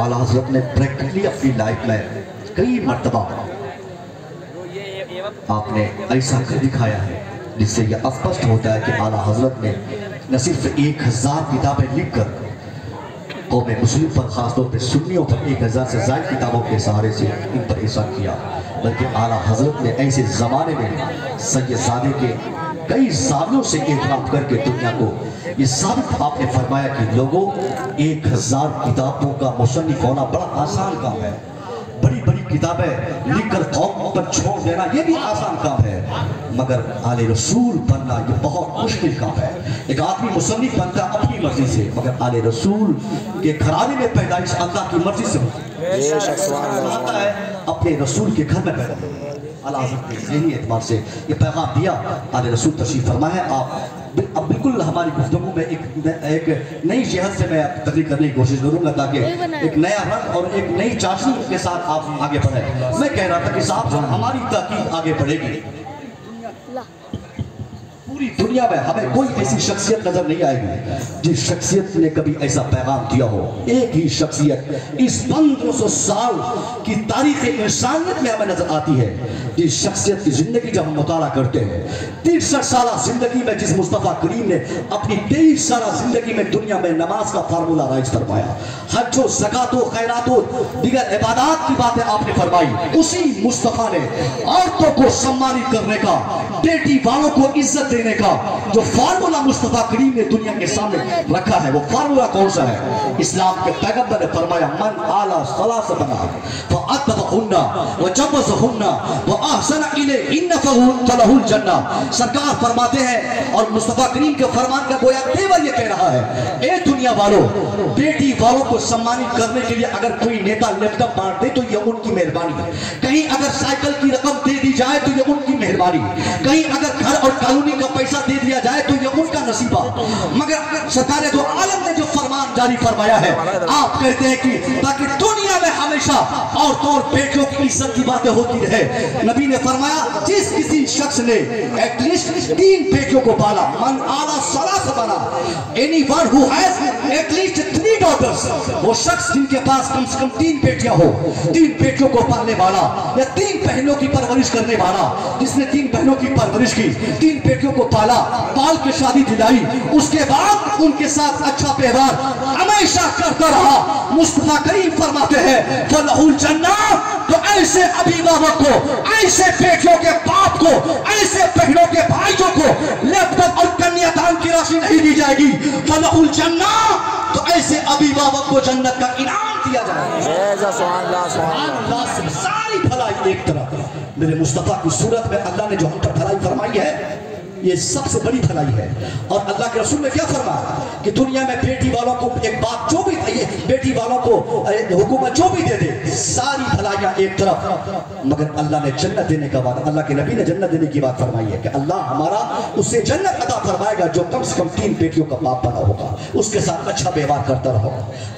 A: आला हजरत ने प्रैक्टिकली अपनी लाइफ में कई मर्तबा आपने ऐसा कर दिखाया है जिससे यह स्पष्ट होता है कि आला हजरत ने न सिर्फ 1000 किताबें लिखकर कौम मुस्लिम पर, खासतौर पर सुन्नियों पर 1000 से ज़ायद किताबों के सहारे से इन पर एहसान किया, बल्कि आला हजरत ने ऐसे ज़माने में सैयदजादे के कई सालों से एहतराम करके दुनिया को ये साबित आपने फरमाया कि लोगों 1000 किताबों का मुसन्निफ होना बड़ा आसान काम है। बड़ी बड़ी किताबें लिखकर कौम पर छोड़ देना ये भी आसान काम है, मगर आले रसूल बनना ये बहुत मुश्किल काम है। एक आदमी मुसन्निफ बनता अपनी मर्जी से, मगर आले रसूल के घराने में पैदाइश अल्लाह की मर्जी से होता है, अपने रसूल के घर में पैदा होता है। आला हज़रत ने यही एतबार से ये पैगाम दिया। आले रसूल तशरीफ फरमा है। आप अब बिल्कुल हमारी गुफ्तगू में एक नई सेहत से मैं तकरीर करने की कोशिश करूंगा ताकि एक नया रंग और एक नई चाशनी के साथ आप आगे बढ़े। मैं कह रहा था कि साहब हमारी ताकीद आगे बढ़ेगी, पूरी दुनिया में हमें कोई ऐसी शख्सियत नजर नहीं आएगी जिस शख्सियत ने कभी ऐसा पैगाम दिया हो। एक ही शख्सियत इस 1500 साल की तारीख इंसानियत में हमें नजर आती है, जिस शख्सियत की जिंदगी जब हम मुताला करते हैं, 63 साल जिंदगी में जिस मुस्तफ़ा करीम ने अपनी 23 साल जिंदगी में दुनिया में नमाज का फार्मूला राइज फरमाया, हज्जो ज़कातो खैरातो दीगर इबादत की बातें आपने फरमाई, उसी मुस्तफ़ा ने औरतों को सम्मानित करने का, बेटी वालों को इज्जत देने का जो फार्मूला मुस्तफ़ा करीम ने दुनिया के सामने रखा है, वो फार्मूला कौन सा है? इस्लाम के पैगंबर ने फरमाया, मन आला सलास बना व अतबहुन्ना व जवज़हुन्ना व अहसना इलैहिन्ना फलहुल जन्ना। सरकार फरमाते हैं और मुस्तफ़ा करीम के फरमान का गोया तेवर ये कह रहा है, ए दुनिया वालों, बेटी वालों को सम्मानित करने के लिए अगर कोई नेता लैपटॉप बांट दे तो ये उनकी मेहरबानी है, कहीं अगर साइकिल की रकम दे दी जाए तो ये उनकी मेहरबानी, कहीं अगर घर और कॉलोनी का पैसा दे दिया जाए तो ये उनका नसीबा। मगर सरकार दो आलम ने जो फरमान जारी फरमाया है, आप कहते हैं कि ताकि दुनिया में हमेशा औरतों और बेटियों की इज्जत की बातें होती रहे, नबी ने फरमाया जिस किसी शख्स ने एटलीस्ट 3 बेटियों को पाला, मन आला सलास बना, anyone who has at least 3 daughters, वो शख्स जिनके पास कम से कम 3 बेटियां हो, 3 बेटियों को पालने वाला या 3 बहनों की परवरिश करने वाला, जिसने 3 बहनों की परवरिश की, 3 बेटियों को पाला, पाल के शादी दिलाई, उसके बाद उनके साथ अच्छा व्यवहार हमेशा करता रहा, मुस्तफा करीम फरमाते हैं फलहुल जन्ना। तो ऐसे अभिभावक को, ऐसे बेटियों के बाप को, ऐसे बहनों के भाइयों को लैपटॉप और कन्यादान की राशि नहीं दी जाएगी, फलहुल जन्ना। तो ऐसे अभिभावक को जन्नत का इनाम दिया जाएगा। सारी भलाई एक तरफ, मेरे मुस्तफा की सूरत में अल्लाह ने जो हम पर भलाई फरमाई है, ये सबसे बड़ी भलाई है। और अल्लाह के रसूल ने क्या फरमाया कि दुनिया में बेटी वालों को एक बात जो भी बेटी वालों को हुकूमत जो भी दे दे, सारी भलाइयां एक तरफ, मगर अल्लाह ने जन्नत देने का बाद, अल्लाह के नबी ने जन्नत देने की बात फरमाई है कि अल्लाह हमारा उससे जन्नत अता फरमाएगा जो कम से कम 3 बेटियों का बाप बना होगा, उसके साथ अच्छा व्यवहार करता रहो।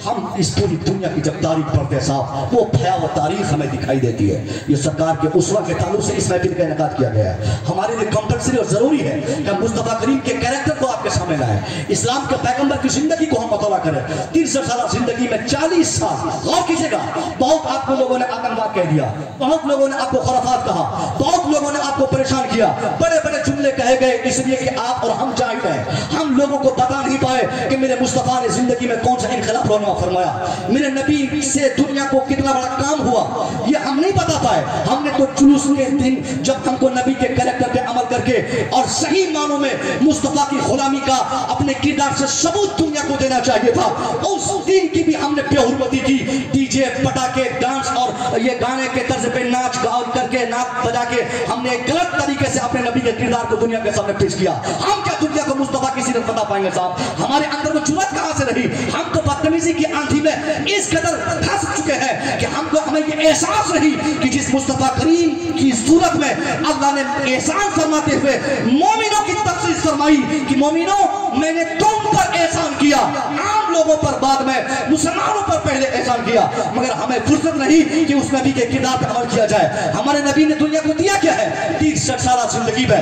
A: हम इस पूरी दुनिया की जब तारीख पढ़ते साहब, वो भयावह तारीख हमें दिखाई देती है। ये सरकार के उसवा के ताल्लुक से इस महफिल का इनेकाद किया गया है, हमारे लिए कंपल्सरी और जरूरी है कि मुस्तफा करीम के कैरेक्टर को आपके सामने लाए, इस्लाम के पैगंबर की जिंदगी को हम मुताला करें। 63 साल जिंदगी में 40 साल गौर कीजिएगा, बहुत आपको लोगों ने आतंकवाद कह दिया, बहुत लोगों ने आपको खुराफात कहा, बहुत लोगों ने आपको परेशान किया, बड़े बड़े जुमले कहे गए, इसलिए कि आप और हम जाहिल हैं, हम लोगों को बता नहीं पाए कि मेरे मुस्तफा ने जिंदगी में कौन सा इनकलाब रोना फरमाया, मेरे नबी से दुनिया को कितना बड़ा काम हुआ, ये हम नहीं बता पाए। हमने तो जुलूस के दिन जब हमको नबी के कैरेक्टर पे अमल करके और सही मानों में मुस्तफा की गुलामी का अपने किरदार से सबूत दुनिया को देना चाहिए था, उस दिन की भी हमने बेहुरमती की, डीजे पटाखे डांस और ये गाने के तर्ज पे नाच गाओ करके नाच बजा के हमने गलत तरीके से अपने नबी के किरदार को दुनिया के सामने पेश किया। हम क्या दुनिया को मुस्तफा की सीरत बता पाएंगे साहब? हमारे अंदर वो जुर्रत कहां से रही? हम तो बदतमीजी की आंधी में इस कदर फंस चुके हैं कि हमको हमें ये एहसास रही कि जिस मुस्तफा करीम की सूरत में अल्लाह ने एहसान फरमाते हुए मोमिनों की तफसीर फरमाई कि मोमिनों, मैंने तुम पर एहसान किया, आम लोगों पर बाद में, मुसलमानों पर पहले एहसान किया, मगर हमें फुर्सत नहीं कि उस नबी के किरदार पर अमल किया जाए। हमारे नबी ने दुनिया को दिया क्या है? 63 साल जिंदगी में,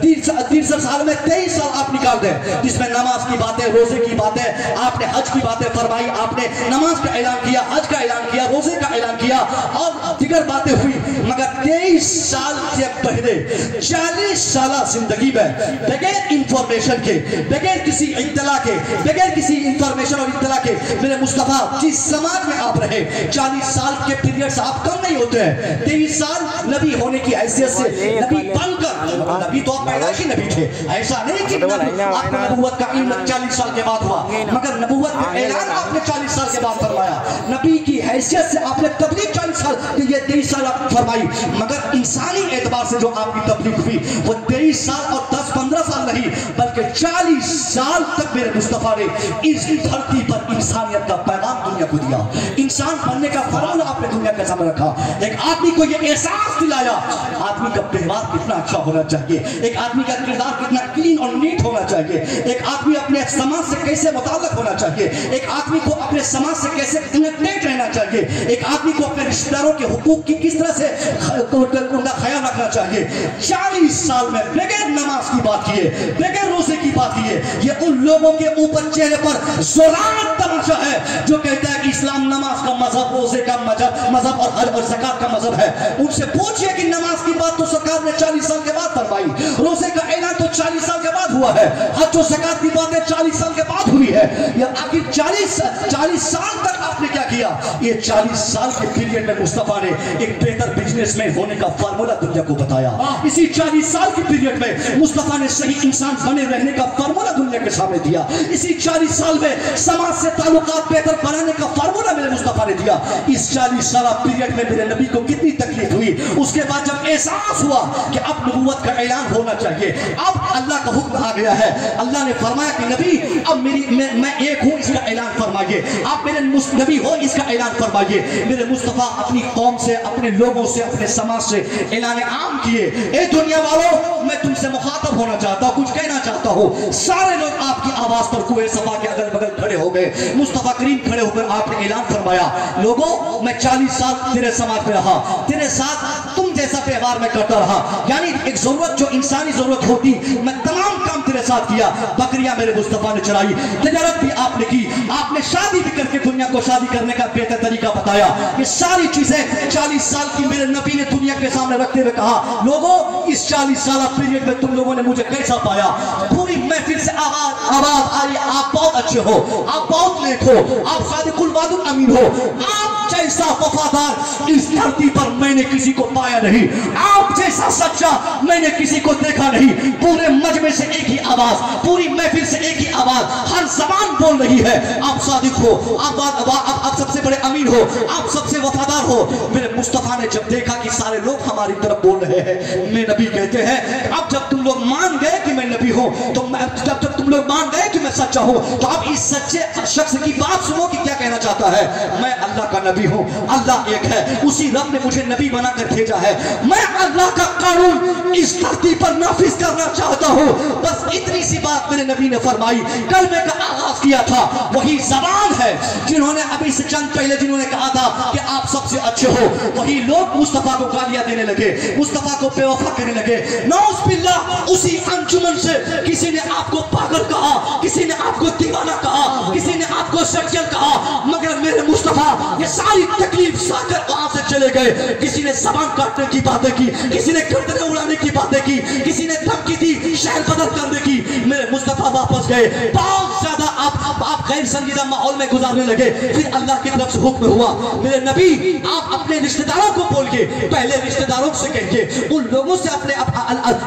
A: 63 साल में 23 साल आप निकाल दें, जिसमें नमाज की बातें, रोजे की बातें, आपने हज की बातें फरमाई, आपने नमाज का ऐलान किया, हज का ऐलान किया, रोजे का ऐलान किया और दिगर बातें हुई, मगर 23 साल से पहले 40 साल जिंदगी में बगैर इंफॉर्मेशन के, बगैर किसी इत्तला के, बगैर किसी इंफॉर्मेशन और इत्तला के मेरे मुस्तफा जिस समाज में आप रहे, 40 साल के पीरियड से आप कम नहीं होते हैं। 23 साल नबी होने की हैसियत से नबी बनकर, नबी तो आप पैदाइशी नबी थे, ऐसा नहीं कि आपको नबूवत का इल्म 40 साल के बाद हुआ, मगर नबूवत का ऐलान आपने 40 साल के बाद फरमाया। नबी की हैसियत से आपने तबलीग 40 साल, ये 23 साल आप फरमाई, मगर इंसानी एतबार से जो आपकी तबलीग हुई वो 23 साल और 10-15 साल नहीं, बल्कि 40 साल तक मेरे मुस्तफा ने इस धरती पर इंसानियत का पैगाम दुनिया को दिया, इंसान बनने का फॉर्मूला आपने दुनिया के सामने रखा, एक आदमी को ये एहसास दिलाया आदमी का व्यवहार कितना अच्छा होना होना चाहिए, एक आदमी का किरदार कितना क्लीन और नीट होना चाहिए, एक आदमी अपने समाज से कैसे मुताल्लक होना चाहिए, एक आदमी को अपने समाज से कैसे कनेक्टेड रहना चाहिए, एक आदमी को अपने रिश्तेदारों के हुकूक की किस तरह से उनका ख्याल रखना चाहिए। 40 साल में बगैर नमाज की बात किए, बगैर रोजे की बात किए, ये उन लोगों के ऊपर चेहरे पर जोरान तमाशा है जो कहता है कि इस्लाम नमाज का मजहब, रोजे का मजहब और हज और ज़कात का मजहब है। उनसे पूछिए कि नमाज की बात तो सरकार ने 40 साल के बाद फरमाई, रोजे का ऐलान तो 40 साल के बाद हुआ है, हज और ज़कात की बातें 40 साल के बाद हुई है। या आखिर 40 साल तक आपने क्या किया? ये 40 साल के पीरियड में मुस्तफा ने एक बेहतर बिजनेसमैन होने का फार्मूला दुनिया को बताया। इसी 40 साल के पीरियड में मुस्तफा ने सही इंसान बने रहने का फार्मूला दुनिया के सामने दिया। इसी 40 साल में समाज से ताल्लुकात बेहतर बनाने का फार्मूला मेरे मुस्तफा ने दिया। इस 40 साल पीरियड में मेरे नबी को कितनी तकलीफ हुई, उसके बाद जब एहसास हुआ कि अब नबूवत का ऐलान होना चाहिए, अब अल्लाह का हुक्म आ गया है, अल्लाह ने फरमाया कि नबी अब मैं एक हूं, इसका ऐलान फरमाइए, आप मेरे नबी हो, इसका ऐलान फरमाइए। मेरे मुस्तफा अपनी कौम से, अपने लोगों से, अपने समाज से ऐलान आम किए, ए दुनिया वालों, मैं तुमसे मुखातब होना चाहता हूं, कुछ कहना चाहता हूं। सारे लोग आपकी आवाज पर कुएं सफा के अगल बगल खड़े हो गए। मुस्तफा करीम खड़े होकर आपने ऐलान फरमाया, लोगों मैं 40 साल तेरे समाज में रहा, तेरे साथ तुम जैसा व्यवहार में करता रहा, यानी एक जरूरत जो इंसानी जरूरत होती मैं तमाम काम तेरे साथ किया। बकरियां मेरे मुस्तफा ने चराई, तिजारत भी आपने की, आपने शादी भी करके दुनिया को शादी करने का बेहतर तरीका बताया। ये सारी चीजें 40 साल की मेरे नबी ने दुनिया के सामने रखते हुए कहा, लोगों इस 40 साल पीरियड में तुम लोगों ने मुझे कैसा पाया? पूरी महफिल से आवाज आई, आप बहुत अच्छे हो, आप बहुत नेक हो, आप सादिकुल वादुल अमीन हो, आप जैसा वफादार इस धरती पर मैंने किसी को पाया नहीं, आप जैसा सच्चा मैंने किसी को देखा नहीं। पूरे मजमे से एक ही आवाज, पूरी महफिल से एक ही आवाज, हर जबान बोल रही है, आप सादिक हो, आप सबसे बड़े अमीन हो, आप सबसे वफादार हो। मेरे मुस्तफा ने जब देखा कि सारे लोग हमारी तरफ बोल रहे हैं, मैं नबी कहते हैं अब जब तुम लोग मान गए कि मैं नबी हूं, तो जब तुम लोग मान गए कि मैं सच्चा हूं, तो अब इस सच्चे शख्स की बात सुनो कि क्या कहना चाहता है। मैं अल्लाह का नबी हूं, अल्लाह एक है, उसी रब ने मुझे नबी बनाकर भेजा है, मैं अल्लाह का कानून इस धरती पर नाफिज करना चाहता हूं। बस इतनी सी बात मेरे नबी ने फरमाई। कलमे का आगाज किया था वही जबान है जिन्होंने अभी से चंद पहले जिन्होंने कहा था कि आप सबसे अच्छे हो, वही लोग मुस्तफा को गालियां देने लगे, मुस्तफा को बेवफा करने लगे। नौज बिल्लाह, उसी अंजुमन से किसी ने आपको पागल कहा, किसी ने आपको दीवाना कहा, किसी ने आपको सज्जन कहा, मगर मेरे मुस्तफा ये सारी तकलीफ साकर वहां से चले गए। किसी ने जबान काटने की बातें की, किसी ने गर्दनें उड़ाने की बातें की, किसी ने धमकी दी शहर बदल करने की। मेरे मुस्तफा वापस गए, बहुत ज्यादा आप गैर संजीदा माहौल में गुजारने लगे। फिर अल्लाह की तरफ से हुक्म हुआ, मेरे नबी आप अपने रिश्तेदारों को बोलिए, पहले रिश्तेदारों से कहिए, उन लोगों से अपने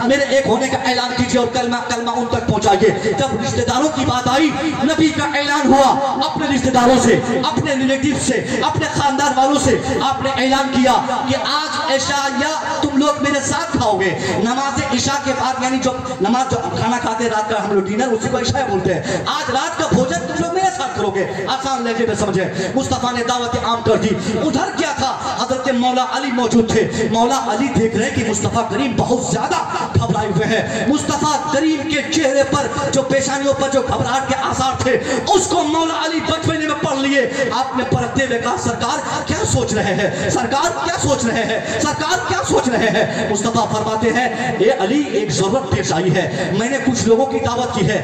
A: मेरे एक होने का ऐलान कीजिए और कलमा उन तक पहुंचाइए। जब रिश्तेदारों की बात आई, नबी का ऐलान हुआ, अपने रिश्तेदारों से, अपने रिलेटिव से, अपने खानदान वालों से आपने ऐलान किया कि आज इशा या तुम लोग मेरे साथ खाओगे। नमाज इशा के बाद, यानी जो नमाज जो खाना खाते रात का हम लोग डिनर, उसी को इशा बोलते हैं, आज रात का भोजन तुम लोग मेरे साथ करोगे। आसान लहजे में समझे, मुस्तफा ने दावत आम कर दी। उधर क्या था, हजरत मौला अली मौजूद थे। मौला अली देख रहे कि मुस्तफा करीम बहुत ज्यादा घबराए हुए हैं। मुस्तफा करीम के चेहरे पर जो पेशानियों पर जो घबराहट के आसार थे, उसको मौला अली बचपने में पढ़ लिए। आपने पढ़ते हुए कहा, सरकार क्या सोच रहे हैं, सरकार क्या सोच रहे हैं, सरकार क्या सोच रहे हैं। मुस्तफा फरमाते हैं, ए अली एक जरूरत पेश आई है, मैंने कुछ लोगों की दावत की है।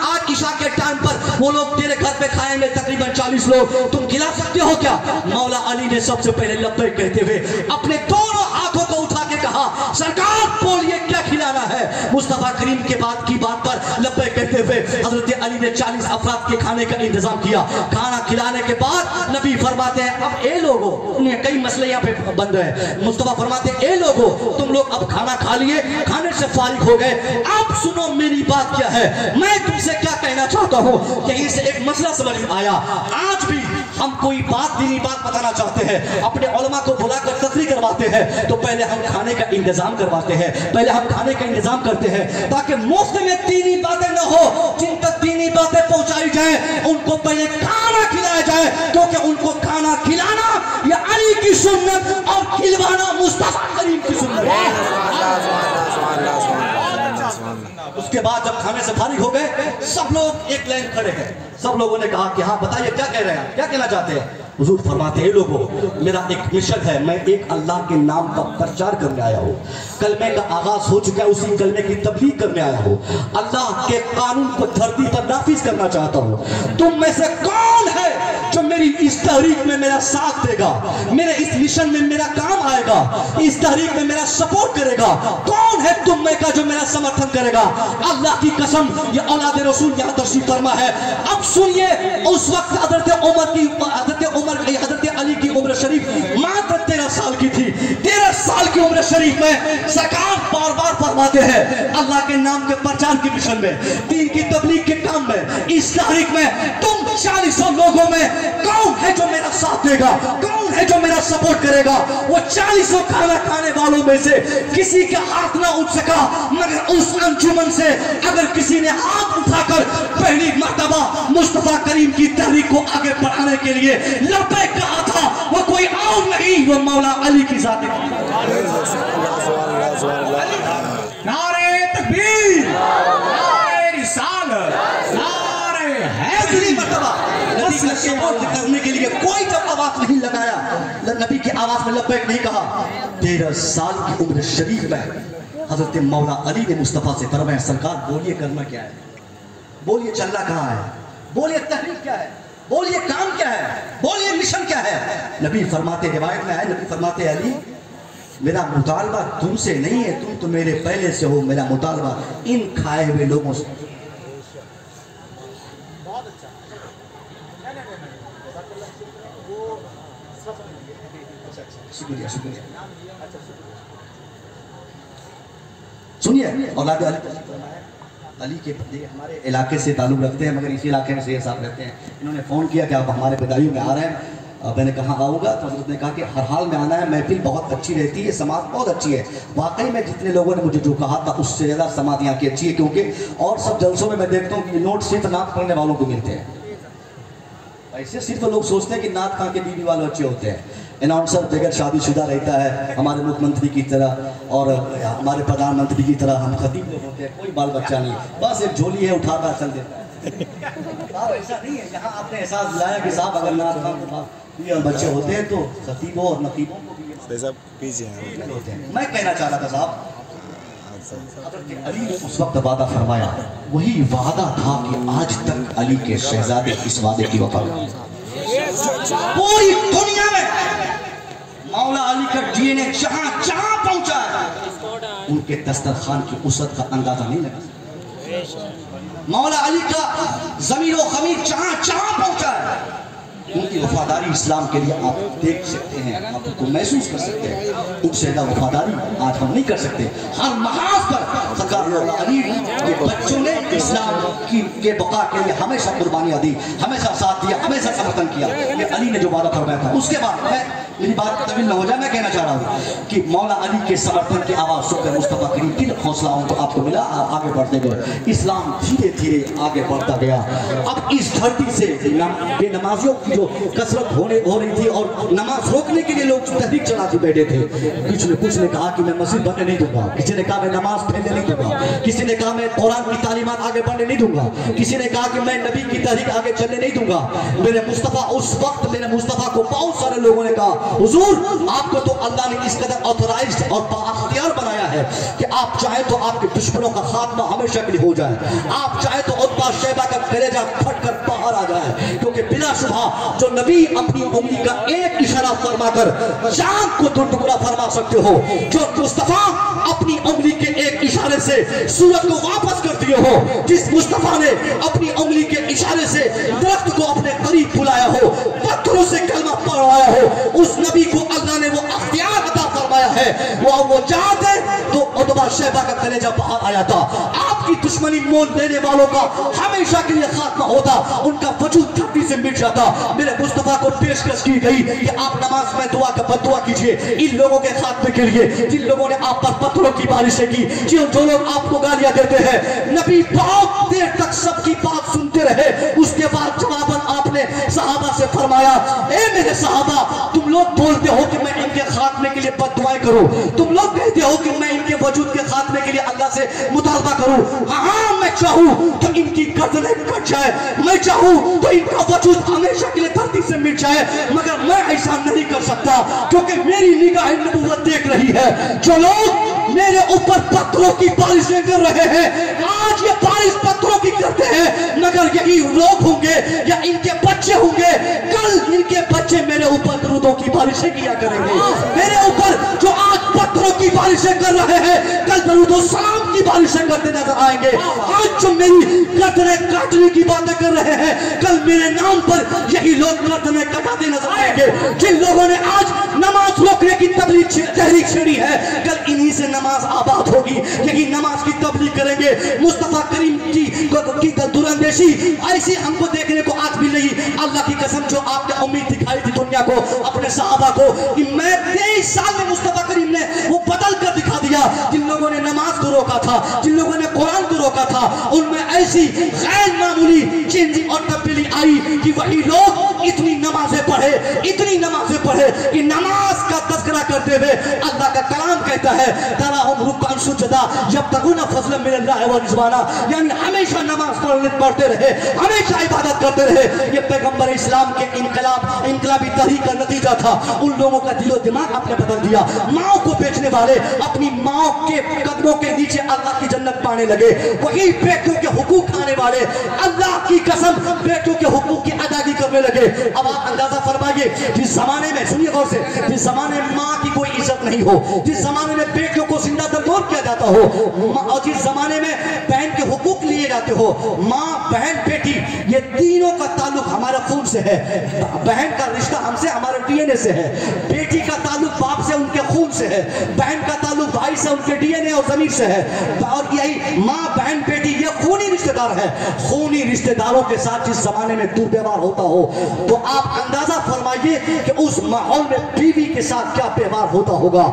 A: आज इशा के टाइम पर वो लोग तेरे घर पे खाएंगे, तकरीबन 40 लोग, तुम खिला सकते हो क्या? मौला अली ने सबसे पहले लब्बैक कहते हुए अपने दोनों हाथों को उठा के कहा, सरकार बोलिए क्या खिलाना है। मुस्तफा करीम के बात पर लब्बैक कहते हुए हजरत अली ने 40 अफराद के खाने का इंतजाम किया। खाना खिलाने के बाद नबी फरमाते हैं, अब ए लोगों, कई मसले यहाँ पे बन रहे हैं। मुस्तफा फरमाते हैं, ए लोगों तुम लोग अब खाना खा लिए, खाने से फारिग हो गए, अब सुनो मेरी बात क्या है, मैं तुमसे क्या कहना चाहता हूँ। यहीं से एक मसला समझ में आया। आज भी हम कोई दीनी बात बताना चाहते हैं, अपने उलमा को बुलाकर तकरीर करवाते हैं, तो पहले हम खाने का इंतजाम करवाते हैं, पहले हम खाने का इंतजाम करते हैं ताकि मुफ्त में दीनी बातें न हो। जिन तक दीनी बातें पहुंचाई जाए उनको पहले खाना खिलाया जाए, क्योंकि उनको खाना खिलाना ये अली की सुन्नत और खिलवाना मुस्तफा करीम की सुन्नत है। उसके बाद जब खाने से फारिग हो गए, सब लोग एक लाइन खड़े हैं। सब लोगों ने कहा कि हाँ बताइए क्या कह रहे हैं, क्या कहना चाहते हैं। हुजूर फरमाते हैं, लोगों मेरा एक मिशन है, मैं एक अल्लाह के नाम का प्रचार करने आया हूँ। कलमे का आगाज हो चुका है, उसी कलमे की तबलीग करने आया हूँ। अल्लाह के कानून को धरती पर नाफिज करना चाहता हूँ। तुम में से कौन है जो मेरी इस तहरीक में मेरा साथ देगा, मेरे इस मिशन में मेरा काम आएगा, इस तहरीक में मेरा सपोर्ट करेगा? कौन है तुम में का जो मेरा समर्थन करेगा? अल्लाह की कसम, ये औलाद रसूल यहाँ तशरीफ फरमा है। अब सुनिए, उस वक्त हजरत अली की उम्र शरीफ मात्र 13 साल की थी। 13 साल की उम्र शरीफ में सरकार बार बार फरमाते हैं, अल्लाह के नाम के प्रचार के मिशन में, दीन की तबलीग के काम में, इस तारीख में तुम 40 लोगों में कौन है जो मेरा साथ देगा, कौन है जो मेरा सपोर्ट करेगा? वो 40 खाना खाने वालों में से किसी का हाथ ना उठ सका, मगर उस अंजुमन से अगर किसी ने हाथ उठाकर पहली मर्तबा मुस्तफा करीम की तहरीक को आगे बढ़ाने के लिए लब्बैक कहा था, वो कोई और नहीं, वो मौला अली की जात है।
B: नारे तकबीर, नारे रिसालत, नारे हैदरी।
A: मर्तबा नबी का सपोर्ट करने के लिए कोई जब आवाज नहीं लगाया, नबी की आवाज में लब्बैक नहीं कहा। 13 साल की उम्र शरीफ में हजरत मौला अली ने मुस्तफा से फरमाया, सरकार बोलिए करना क्या है, बोलिए चलना कहाँ है, बोलिए तहरीक क्या है, बोलिए काम क्या है, बोलिए मिशन क्या है। नबी फरमाते, रिवायत में है, नबी फरमाते, अली मेरा मुतालबा तुमसे नहीं है, तुम तो मेरे पहले से हो, मेरा मुतालबा इन खाए हुए लोगों से। शुक्रिया शुक्रिया। सुनिए, औलाद अली के हमारे इलाके से ताल्लुक़ रखते हैं, मगर इसी इलाके में शेख साहब रहते हैं। इन्होंने फ़ोन किया कि आप हमारे बदायूं में आ रहे हैं। मैंने कहा आऊँगा, तो उसने कहा कि हर हाल में आना है, महफिल बहुत अच्छी रहती है, समाज बहुत अच्छी है। वाकई में जितने लोगों ने मुझे जो कहा था उससे ज़्यादा समाज यहाँ की अच्छी है, क्योंकि और सब जलसों में मैं देखता हूँ कि नोट सिर्फ नात पढ़ने वालों को मिलते हैं। ऐसे सिर्फ लोग सोचते हैं कि नात खा के बीवी वाले अच्छे होते हैं। अनाउंसर बगैर शादीशुदा रहता है, हमारे मुख्यमंत्री की तरह और हमारे प्रधानमंत्री की तरह हम खतीब लोग होते हैं, कोई बाल बच्चा नहीं, बस एक झोली है उठाकर चल देता है। साहब ऐसा नहीं है, यहाँ आपने एहसास दिलाया कि साहब अगर नात खा बच्चे होते हैं तो खतीबों और नकीबों को भी पीछे होते हैं। मैं कहना चाह रहा था साहब, अली ने उस वक्त वादा फरमाया, वही वादा था कि आज तक अली के शहजादे इस वादे की वफा पूरी दुनिया में मौला अली का डीएनए जहां जहां पहुंचा है, उनके दस्तरखान की उसत का अंदाजा नहीं लगा। मौला अली का ज़मीन व ख़मीर जहां जहां पहुंचा है, उनकी वफादारी इस्लाम के लिए आप देख सकते हैं, आप उनको महसूस कर सकते हैं। उनसे ज़्यादा वफादारी आज हम नहीं कर सकते। हर महाज पर सरकार मौला अली के बच्चों ने इस्लाम के बका के लिए हमेशा कुर्बानियाँ दी, हमेशा साथ दिया, हमेशा समर्थन किया। ये अली ने जो वादा फरमाया था, उसके बाद मेरी बात तविल न हो जाए, मैं कहना चाह रहा हूँ कि मौला अली के समर्थन की आवाज़ सुनकर मुस्तफा करीम किन हौसलाओं को आपको मिला, आगे बढ़ते गए, इस्लाम धीरे धीरे आगे बढ़ता गया। अब इस धरती से बेनमाजियों की जो कसरत हो रही थी और नमाज रोकने के लिए लोग तहरीक चलाते बैठे थे, कुछ ने कहा कि मैं मस्जिद बनने नहीं दूंगा, किसी ने कहा मैं नमाज पढ़ने नहीं दूंगा, किसी ने कहा मैं कुरान की तालीमात आगे बढ़ने नहीं दूंगा, किसी ने कहा कि मैं नबी की तहरीक आगे चलने नहीं दूंगा। मेरे मुस्तफा, उस वक्त मेरे मुस्तफा को बहुत सारे लोगों ने कहा, हुजूर आपको तो अल्लाह ने इस कदर ऑथराइज्ड और बाख्तियार बनाया है कि आप चाहे तो आपके दुश्मनों का खात्मा हमेशा के लिए हो जाए, आप चाहे तो उत्बा शैबा का कलेजा फटकर बाहर आ जाए, क्योंकि बिला शुबा जो नबी अपनी उंगली का एक इशारा फरमाकर चांद को दो टुकड़ा फरमा सकते हो, जो मुस्तफा अपनी उंगली के एक इशारे से सूरज को वापस कर दिए हो, जिस मुस्तफा ने अपनी उंगली के इशारे से दरख्त को अपने करीब बुलाया हो, पत्थरों से कलमा पढ़वाया हो, उस नबी को अल्लाह ने वो अख्तियार अता फरमाया है। वो चाहते तो उतबा शैबा का कलेजा बाहर आया था, आपकी दुश्मनी मोल लेने वालों का हमेशा के लिए खात्मा होता, उनका वजूद धरती से मिट जाता। मेरे मुस्तफा को पेशकश की गई कि आप नमाज में दुआ का बददुआ कीजिए इन लोगों के खात्मे के लिए, जिन लोगों ने आप पर पत्थरों की बारिशें की, जो लोग आपको गालियां देते हैं। नबी बहुत देर तक सबकी बात सुनते रहे, उसके बाद जवाबन आपने
C: सहाबा से फरमाया, ए मेरे सहाबा, तुम लोग बोलते हो कि मैं इनके खात्मे के लिए बद्दुआएं करूं, तुम लोग कहते हो कि मैं इनके वजूद के खात्मे के लिए अल्लाह से मुतालबा करूं। हाँ, मैं चाहूं तो इनकी गर्दनें कट जाए, मैं चाहूं तो इनका वजूद हमेशा के लिए धरती से मिट जाए, मगर मैं ऐसा नहीं कर सकता, क्योंकि मेरी निगाह नबूवत देख रही है। जो लोग मेरे ऊपर पत्थरों की बारिशें कर रहे हैं, आज ये बारिश पत्थरों की करते हैं, मगर यही लोग होंगे या इनके बच्चे होंगे, कल इनके बच्चे मेरे ऊपर दरूदों की बारिशें किया करेंगे। मेरे ऊपर जो आज पत्थरों की बारिशें कर रहे हैं, कल दरूदो सलाम की बारिशें करते नजर आएंगे। आज जो मेरी गर्दनें काटने की बातें कर रहे हैं, कल मेरे नाम पर यही लोग गर्दनें कटाते नजर आएंगे। जिन लोगों ने आज नमाज रोकने की तहरीक छेड़ी है, कल इन्हीं से नमाज आबाद होगी, यही नमाज की तबलीग करेंगे। मुस्तफा करीम की दूरंदेशी ऐसी हमको देखने को आज भी नहीं। अल्लाह की कसम, जो आपने उम्मीद दिखाई थी दुनिया को, अपने सहाबा को, कि मैं 23 साल में मुस्तफा करीम ने वो बदल कर दिखा दिया। जिन लोगों ने नमाज को रोका था, जिन लोगों ने कुरान को रोका था, उनमें ऐसी गैर मामूली चेंजिंग और तब्दीली आई कि वही लोग इतनी नमाजें पढ़े कि नमाज का तज़किरा करते हुए अल्लाह का कलाम कहता है, तराहुम रुक्कान सुजदा यब्तगूना फज़लन मिनल्लाहि व रिज़वाना, यानी हमेशा नमाज पढ़ते रहे, हमेशा इबादत करते रहे। ये पैगंबर इस्लाम के इनकलाबी तहरीक का नतीजा था। उन लोगों का दिलो दिमाग आपने बदल दिया। माओ को बेचने वाले अपनी माओ के कदमों के नीचे अल्लाह की जन्नत पाने लगे। वही बेटों के हुकूक खाने वाले अल्लाह की कसम बेटों के हुकूक की अदायगी करने लगे। अब आप अंदाजा फरमाइए, जिस जमाने में, सुनिए गौर से, जिस जमाने में माँ की कोई इज्जत नहीं हो, जिस जमाने में बेटियों को जिंदा दरदोर किया जाता हो, और जिस जमाने में बहन के हुकूक लिए जाते हो, माँ, बहन, बेटी, ये तीनों का ताल्लुक हमारे खून से है। बहन का रिश्ता हमसे, हमारे डीएनए से है। बेटी का ताल्लुक बाप से, उनके खून से है। बहन का ताल्लुक भाई से, उनके डीएनए और जमीन से है। और यही माँ, बहन, बेटी, ये खूनी रिश्तेदार है। खूनी रिश्तेदारों के साथ जिस जमाने में दुर्व्यवहार होता हो, तो आप अंदाजा फरमाइए कि उस माहौल में बीवी के साथ क्या व्यवहार होता होगा।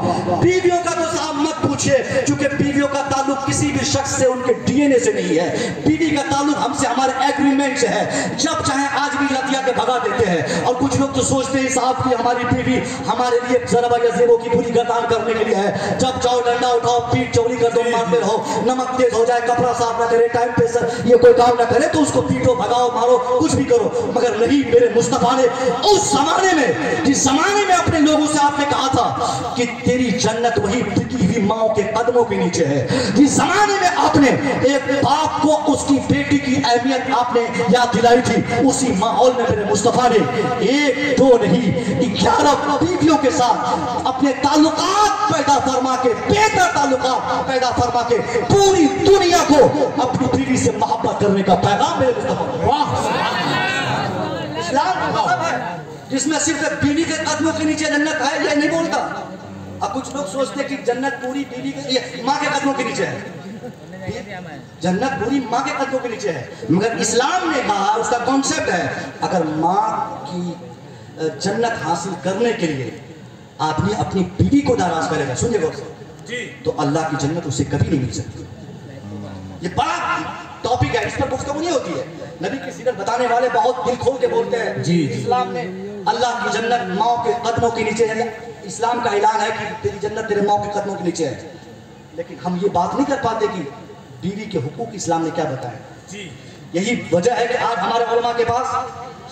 C: बीवियों का तो साहब मत पूछिए, क्योंकि बीवियों का ताल्लुक किसी भी शख्स से, उनके डीएनए से नहीं है। बीवी का ताल्लुक हमसे, हमारे एग्रीमेंट से है। जब चाहे आज भी लतिया के भगा देते हैं। और कुछ लोग तो सोचते हैं साहब कि हमारी बीवी हमारे लिए ज़रबा या ज़ेबों की पूरी गर्दान करने के लिए है। जब चाहो डंडा उठाओ, पीठ चौड़ी कर दो, मारते रहो, नमक तेज हो जाए, कपड़ा साफ ना करे, टाइम पे सर ये कोई काम ना करे तो उसको पीटो, भगाओ, मारो, कुछ भी करो। मगर नहीं, मेरे मुस्तफा ने उस जमाने में, जिस जमाने में अपने लोगों से आपने कहा था कि तेरी जन्नत वही बिकी हुई माओ के कदमों के नीचे है, जिस जमाने में आपने एक बाप को उसकी बेटी की अहमियत आपने याद दिलाई थी, उसी माहौल में मेरे मुस्तफा ने 1 2 नहीं 11 बीवियों के साथ अपने ताल्लुकात पैदा फरमा के, बेहतर ताल्लुकात पैदा फरमा के पूरी दुनिया को अपनी बीवी से मोहब्बत करने का पैगाम मेरे मुस्तफा। वाह, इस्लाम मजहब है जिसमें सिर्फ बीवी के कदमों के नीचे जन्नत है, ये नहीं बोलता। अब कुछ लोग सोचते कि जन्नत पूरी बीवी के, माँ के कदमों के नीचे है। जन्नत पूरी माँ के कदमों के नीचे है, मगर इस्लाम ने कहा, उसका कॉन्सेप्ट है, अगर माँ की जन्नत हासिल करने के लिए आदमी अपनी बीवी को नाराज करेगा, सुनिए गौर से, तो अल्लाह की जन्नत उसे कभी नहीं मिल सकती। ये बड़ा टॉपिक है, इस पर गुफ्तगू नहीं होती है। नबी की सीरत बताने वाले बहुत दिल खोल के बोलते हैं। जी, इस्लाम ने अल्लाह की जन्नत माँ के कदमों के नीचे है। इस्लाम का ऐलान है कि तेरी जन्नत तेरे माँ के कदमों के नीचे है। लेकिन हम ये बात नहीं कर पाते कि बीवी के हुकूक इस्लाम ने क्या बताया। जी, यही वजह है कि आज हमारे उलमा के पास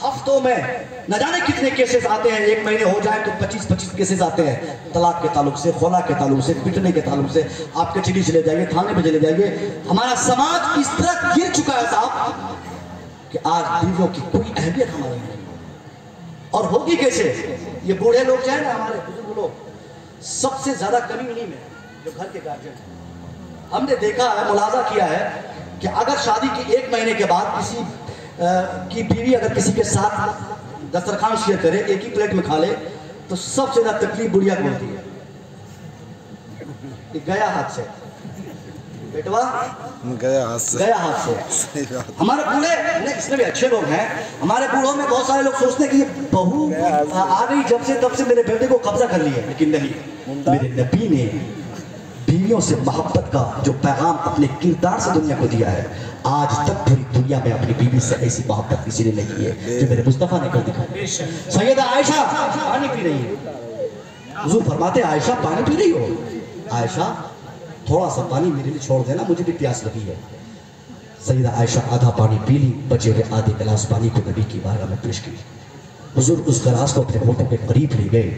C: हफ्तों में न जाने कितने केसेस आते हैं। 1 महीने हो जाए तो 25-25 केसेस आते हैं, तलाक के ताल्लुक से, खुला के ताल्लुक से, पिटने के ताल्लुक से। आप कचहरी चले जाइए, थाने पे चले जाइए। हमारा समाज इस तरह गिर चुका है साहब कि आज बीवियों की कोई अहमियत हमारे नहीं। और होगी कैसे? ये बूढ़े लोग जो है ना, हमारे बुजुर्ग लोग, सबसे ज्यादा कमी इन्हीं में, जो घर के गार्जियन। हमने देखा है, मुलाजा किया है कि अगर शादी के 1 महीने के बाद किसी की बीवी अगर किसी के साथ दस्तरखान शेयर करे, एक ही प्लेट में खा ले, तो सबसे ज्यादा तकलीफ बुढ़िया को होती है। गया हाथ से बेटवा, गया हाथ से। हमारे बूढ़े, इसमें भी अच्छे लोग हैं, हमारे बूढ़ों में बहुत सारे लोग सोचते हैं कि ये बहू आ गई जब से तब से मेरे बेटे को कब्जा कर लिया। लेकिन नहीं, मेरे नबी ने बीवियों से मोहब्बत का जो पैगाम अपने किरदार से दुनिया को दिया है, आज तक पूरी दुनिया में अपनी बीवी से ऐसी मोहब्बत किसी ने नहीं की है जो मेरे मुस्तफ़ा ने कर दिखाई। सैयदा आयशा पानी पी रही है, हुजूर फरमाते आयशा पानी पी रही हो? आयशा थोड़ा सा पानी मेरे लिए छोड़ देना, मुझे भी प्यास लगी है। सैयदा आयशा आधा पानी पी ली, बचे हुए आधे गिलास पानी को नबी की बारगाह में पेश की। हुजूर उस गिलास को अपने होठों के करीब ले गए,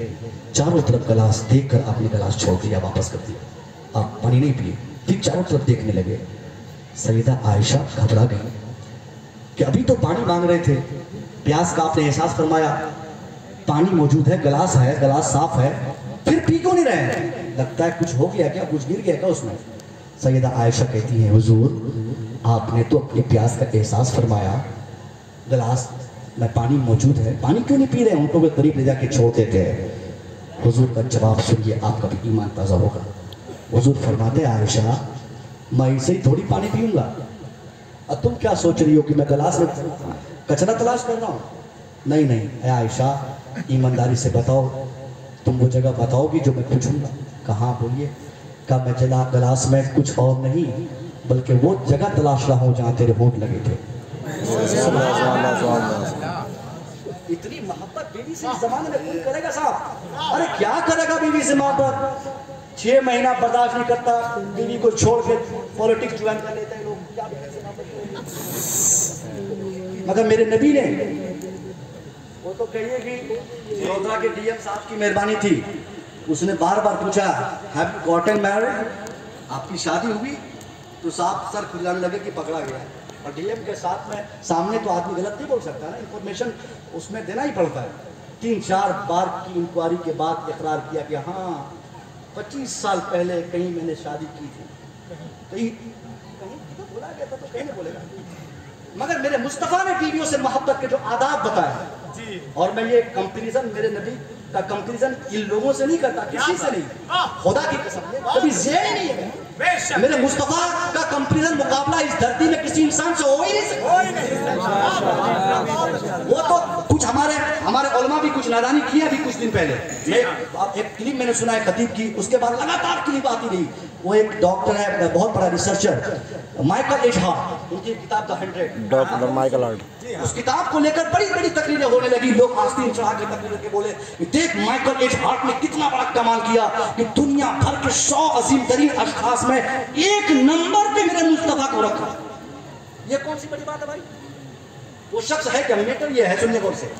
C: चारों तरफ गिलास देखकर आपने गिलास छोड़ दिया, वापस कर दिया, आप पानी नहीं पिए। फिर चारों तरफ देखने लगे। सैयदा आयशा घबरा गई कि अभी तो पानी मांग रहे थे, प्यास का आपने एहसास फरमाया, पानी मौजूद है, गिलास है, गिलास साफ है, फिर पी क्यों नहीं रहे? लगता है कुछ हो गया क्या, कुछ गिर गया क्या उसमें? सैयदा आयशा कहती हैं हुजूर आपने तो अपनी प्यास का एहसास फरमाया, गिलास में पानी मौजूद है, पानी क्यों नहीं पी रहे? उनको भी करीब ले जाके छोड़ देते हैं। हुजूर का जवाब सुनिए, आपका भी ईमान ताज़ा होगा। हुजूर फरमाते आयशा मैं इसे ही थोड़ी पानी पीऊंगा, अब तुम क्या सोच रही हो कि मैं गिलास में कचरा तलाश कर रहा हूँ? नहीं नहीं आयशा, ईमानदारी से बताओ, तुम वो जगह बताओगी जो मैं पूछूंगा। कहाँ बोलिए? का मैं जला गिलास में कुछ और नहीं बल्कि वो जगह तलाश रहा हूँ जहाँ तेरे होंठ लगे थे। इतनी मोहब्बत बीवी से इस जमाने में कौन करेगा साहब? अरे क्या करेगा बीवी से मोहब्बत? 6 महीना बर्दाश्त नहीं करता, बीवी को छोड़ के पॉलिटिक्स ज्वाइन कर लेते हैं लोग। क्या मगर मेरे नबी ने, वो तो कहिए कि वडोदरा के डीएम साहब की मेहरबानी थी, उसने बार बार पूछा हैव यू गॉटन मैरिड, आपकी शादी हुई? तो साहब सर खुजाने लगे कि पकड़ा गया। और डीएम के साथ में सामने तो आदमी गलत नहीं बोल सकता ना, इंफॉर्मेशन उसमें देना ही पड़ता है। 3-4 बार की इंक्वायरी के बाद इकरार किया कि हाँ 25 साल पहले कहीं मैंने शादी की थी। कहीं तो बोला गया था, तो कहीं नहीं बोलेगा। मगर मेरे मुस्तफ़ा ने बीवियों से मोहब्बत के जो आदाब बताए, और मैं ये कंपैरिजन मेरे नबी का कंपैरिजन इन लोगों से नहीं करता, किसी से नहीं, खुदा की कसम, कभी ज़ेन नहीं है। मेरे मुस्तफ़ा का कंपैरिजन मुकाबला इस धरती में किसी इंसान से हो ही नहीं सकता। वो तो कुछ हमारे उलमा भी कुछ नादानी की है अभी कुछ दिन पहले। एक क्लिप मैंने सुना है खतीब की, उसके बाद लगातार क्लिप आती रही। वो एक डॉक्टर है, बहुत बड़ा रिसर्चर, माइकल एच हार्ट, उनकी किताब द 100, डॉक्टर माइकल हार्ट, उस किताब को लेकर बड़ी बड़ी तकरीरें होने लगी। लोग आस्तीन चढ़ा के तकरीर के बोले देख माइकल एच हार्ट ने कितना बड़ा कमाल किया कि दुनिया भर के 100 अजीम तरीन अशखास में एक नंबर पे मेरे मुस्तफा को रखा। ये कौन सी बड़ी बात है भाई? वो शख्स है क्या? मैटर ये है, सुनने गौर से।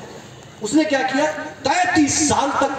C: उसने क्या किया, 33 साल तक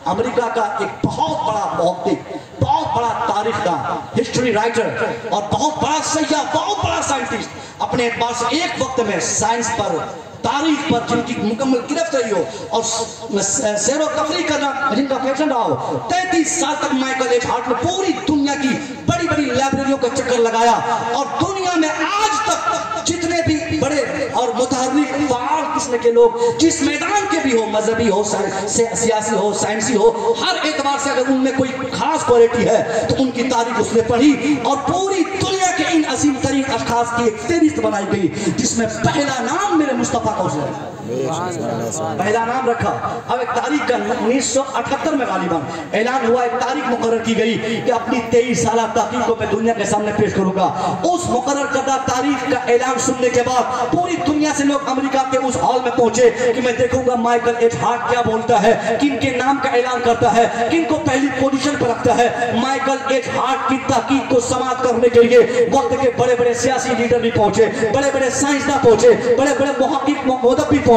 C: अमेरिका का एक बहुत बड़ा मुहक्किक, बहुत बड़ा तारीखदान, हिस्ट्री राइटर और बहुत बड़ा सैयाह, बहुत बड़ा साइंटिस्ट, अपने एतबार से एक वक्त में साइंस पर, तारीख पर जिनकी मुकम्मल गिरफ्त रही हो और सैर व तफरीह करना जिनका फैशन रहा हो, 33 साल तक माइकल एच हार्ट ने पूरी दुनिया की बड़ी बड़ी लाइब्रेरियों का चक्कर लगाया और दुनिया में आज तक जितने भी बड़े और मुतहर्रिक फाल किस्म के लोग जिस मैदान के भी हो, मजहबी हो, सियासी हो, साइंसी हो, हर एतबार से अगर उनमें कोई खास क्वालिटी है तो उनकी तारीख उसने पढ़ी और पूरी दुनिया के इन अजीम तरीन अशखास की एक फहरिस्त बनाई गई जिसमें पहला नाम मेरे मुस्तफा का उसने पहला नाम रखा। अब एक तारीख का 1978 में गालिबन ऐलान हुआ, एक तारीख मुकर्रर की गई कि अपनी 23 साल तहकीक को मैं दुनिया के सामने पेश करूंगा। उस मुकर्रर करदा तारीख का ऐलान सुनने के बाद पूरी दुनिया से लोग अमेरिका के उस हॉल में पहुंचे कि मैं देखूंगा माइकल एच हार्ट क्या बोलता है, किन के नाम का ऐलान करता है, किन को पहली पोजीशन पर रखता है। माइकल एच हार्ट की तहकीक को समाप्त करने के लिए वक्त के बड़े बड़े सियासी लीडर भी पहुंचे, बड़े बड़े साइंसदान पहुंचे, बड़े बड़े मुहक्किक मुदब्बिर पहुंचे।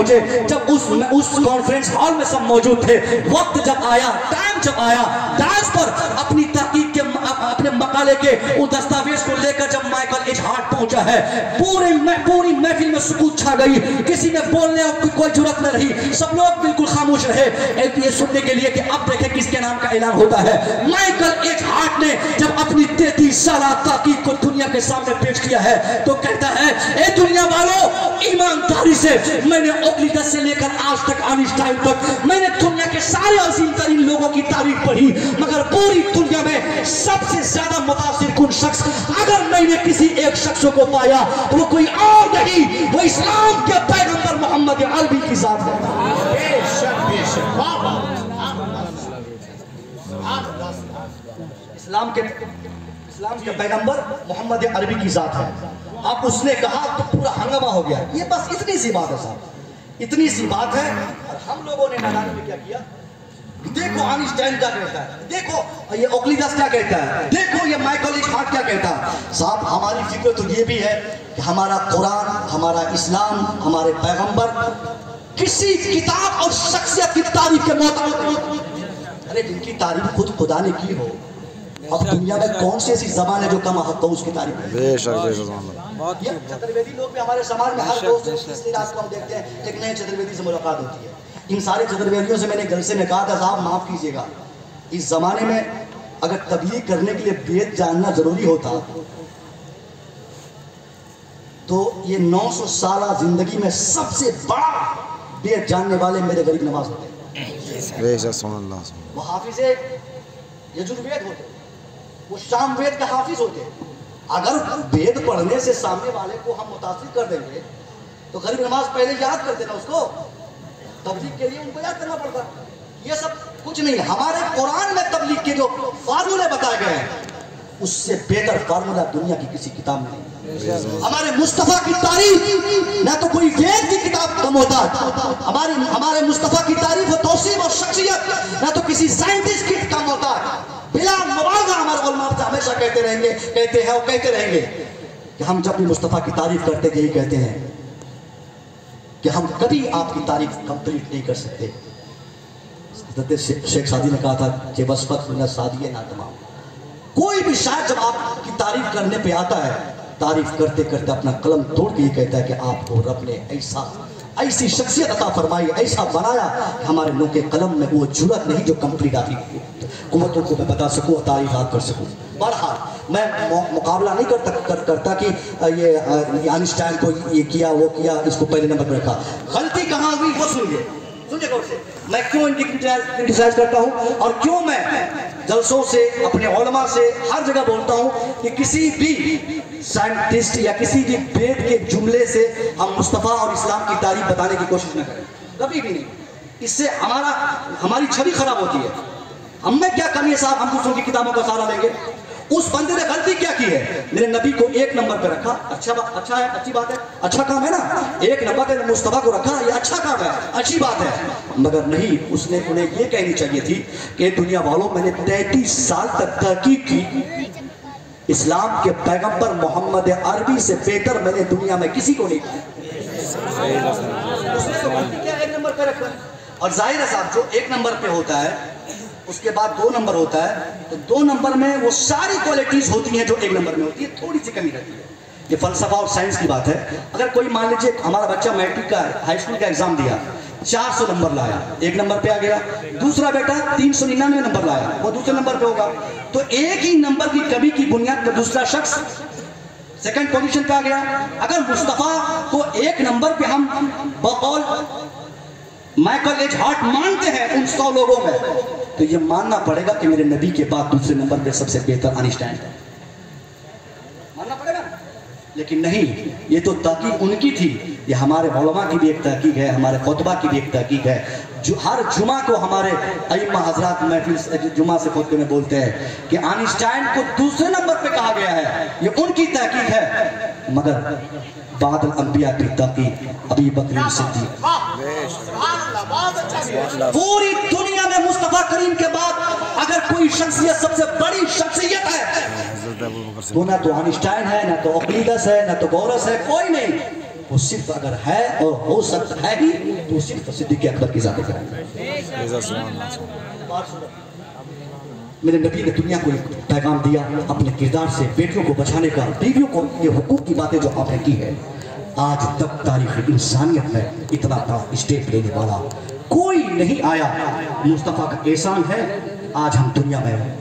C: जब उस कॉन्फ्रेंस हॉल में सब मौजूद थे, वक्त जब आया, टाइम जब आया, डांस पर अपनी तहकीक के अपने मकाले के उस दस्तावेज को लेकर जब माइकल एच हार्ट पहुंचा है, पूरी महफिल में सुकून छा गई, किसी ने बोलने की कोई जरूरत न रही, सब लोग बिल्कुल खामोश रहे ये सुनने के लिए कि अब देखें किसके नाम का ऐलान होता है। माइकल एच हार्ट ने जब अपनी 33 साल तहकीक को दुनिया के सामने पेश किया है तो कहता है, ए दुनिया वालों, ईमानदारी से मैंने ओक्लिटस से लेकर आज तक आइंस्टाइन तक मैंने दुनिया के सारे अजीम तरीन लोगों की तारीफ पढ़ी, मगर पूरी दुनिया में सबसे ज्यादा मुतासिर कुन शख्स अगर मैंने किसी एक शख्स को पाया तो वो कोई और नहीं, वो इस्लाम के पैगंबर मोहम्मद अरबी की जात है।
A: इस्लाम के पैगंबर मोहम्मद अरबी की जात है। अब उसने कहा तो पूरा हंगामा हो गया। ये बस इतनी सी बात है साहब, इतनी सी बात है। और हम लोगों ने मैदान में क्या किया, देखो आइंस्टाइन क्या कहता है, देखो ये ओक्लिडस क्या कहता है, देखो ये माइकल हार्ट क्या कहता है। साहब हमारी फिक्र तो ये भी है कि हमारा कुरान, हमारा इस्लाम, हमारे पैगंबर किसी किताब और शख्सियत की तारीफ के मोहताज। अरे जिनकी तारीफ खुद खुदा ने की हो, अब दुनिया में कौन सी ऐसी जबान है जो कम हक हो उसकी तारीफ। ये चतुर्वेदी लोग भी हमारे समाज में हर दोस्त तीसरी रात को हम देखते हैं एक नए चतुर्वेदी से मुलाकात होती है। इन सारे चतुर्वेदियों से मैंने जलसे में कहा था साहब माफ कीजिएगा, इस जमाने में अगर तबलीग करने के लिए वेद जानना जरूरी होता तो ये 900 साल जिंदगी में सबसे बड़ा वेद जानने वाले मेरे गरीब नवाज होते। वो हाफिज़े यजुर्वेद होते, वो शाम वेद के हाफिज होते। अगर वेद पढ़ने से सामने वाले को हम मुतासिर कर देंगे तो गरीब नवाज पहले याद करते ना उसको, तबलीग के लिए उनको याद करना पड़ता। ये सब कुछ नहीं, हमारे कुरान में तबलीग के जो फार्मूले बताए गए हैं उससे बेहतर फार्मूला दुनिया की किसी किताब में नहीं। हमारे मुस्तफा की तारीफ ना तो कोई वेद की किताब का मोहताज, हमारे मुस्तफा की तारीफ और तौसीफ और शख्सियत ना तो किसी साइंटिस्ट की का मोहताज। बिला मुबालगा हमारे उलमा से हमेशा कहते रहेंगे, कहते हैं और कहते रहेंगे कि हम जब भी मुस्तफा की तारीफ करते यही कहते हैं कि हम कभी आपकी तारीफ कंप्लीट नहीं कर सकते। शेख सादी ने कहा था कि बसपत सादी ना तमाम, कोई भी शायद जब आपकी तारीफ करने पे आता है तारीफ करते करते अपना कलम तोड़ के ये कहता है कि आपको रब ने ऐसी शख्सियत अता फरमाई, ऐसा बनाया कि हमारे लोगों के कलम में वो जुर्रत नहीं जो कंप्लीट आती कुव्वतों को मैं बता सकूं, तारीफात कर सकूं। बहरहाल मैं मुकाबला नहीं करता कि ये आइंस्टाइन को ये किया वो किया, इसको पहले नंबर पर रखा। गलती कहाँ हुई वो सुनिए गौर से। मैं क्यों इनकी क्रिटिसाइज करता हूँ और क्यों मैं जलसों से अपने उलमा से हर जगह बोलता हूँ कि किसी भी साइंटिस्ट या किसी भी वेद के जुमले से हम मुस्तफ़ा और इस्लाम की तारीफ बताने की कोशिश न करें, कभी भी नहीं। इससे हमारी छवि खराब होती है। हमें क्या कमी है साहब, हम दूसरों की किताबों का सहारा लेंगे। उस बंदे ने गलती क्या की है, मेरे नबी को एक नंबर पे रखा, अच्छा है, अच्छी बात है, अच्छा काम है ना। एक नंबर पे मुस्तफा को रखा, ये अच्छा काम है, अच्छी बात है। मगर नहीं, उसने उन्हें ये कहनी चाहिए थी कि दुनिया वालों मैंने 33 साल तक तहकीक की, इस्लाम के पैगंबर मोहम्मद अरबी से बेहतर मैंने दुनिया में किसी को नहीं पाया। उसने तो गलती क्या एक नंबर पे रखा। और जाहिर है साहब जो एक नंबर पे होता है उसके बाद 2 नंबर होता है, तो 2 नंबर में वो सारी क्वालिटीज होती हैं जो 1 नंबर में होती है, थोड़ी सी कमी रहती है। ये फलसफा और साइंस की बात है। अगर कोई मान लीजिए हमारा बच्चा मैट्रिक का हाई स्कूल का एग्जाम दिया, 400 नंबर लाया, 1 नंबर पे आ गया। दूसरा बेटा 399 नंबर लाया, वो दूसरे नंबर पे होगा। तो एक ही नंबर की कमी की बुनियाद पर दूसरा शख्स सेकंड पोजीशन पे आ गया। अगर मुस्तफा को 1 नंबर पे हम बकौल माइकल एच हार्ट मानते हैं उन 100 लोगों में, तो ये मानना पड़ेगा कि मेरे नबी के बाद दूसरे नंबर पे सबसे बेहतर आइंस्टाइन है, मानना पड़ेगा। लेकिन नहीं, ये तो तहकीक उनकी थी, ये हमारे उलमा की भी एक तहकीक है, हमारे खुतबा की भी एक तहकीक है। जो हर जुमा को हमारे अइम्मा हजरात महफिल जुमा से खुतबे में बोलते हैं कि आइंस्टाइन को दूसरे नंबर पे कहा गया है, ये उनकी तहकीक है। मगर बादल अंबिया की तहकीक अबू बकर सिद्दीक। पूरी दुनिया में मुस्तफा करीम के बाद अगर कोई शख्सियत सबसे बड़ी शख्सियत है तो ना तो आइंस्टाइन है, ना तो ओक्लिडस है, ना तो गौरस है, कोई नहीं। वो सिर्फ अगर है और हो सकता है ही तो सिर्फ सिद्दीक़ अकबर की ज़ात है। मेरे नबी ने दुनिया को एक पैगाम दिया अपने किरदार से, बेटियों को बचाने का, बीवियों को, ये हुकूक की बातें जो आपने की है। आज तक तारीख इंसानियत में इतना बड़ा स्टेप लेने वाला कोई नहीं आया। मुस्तफ़ा का एहसान है आज हम दुनिया में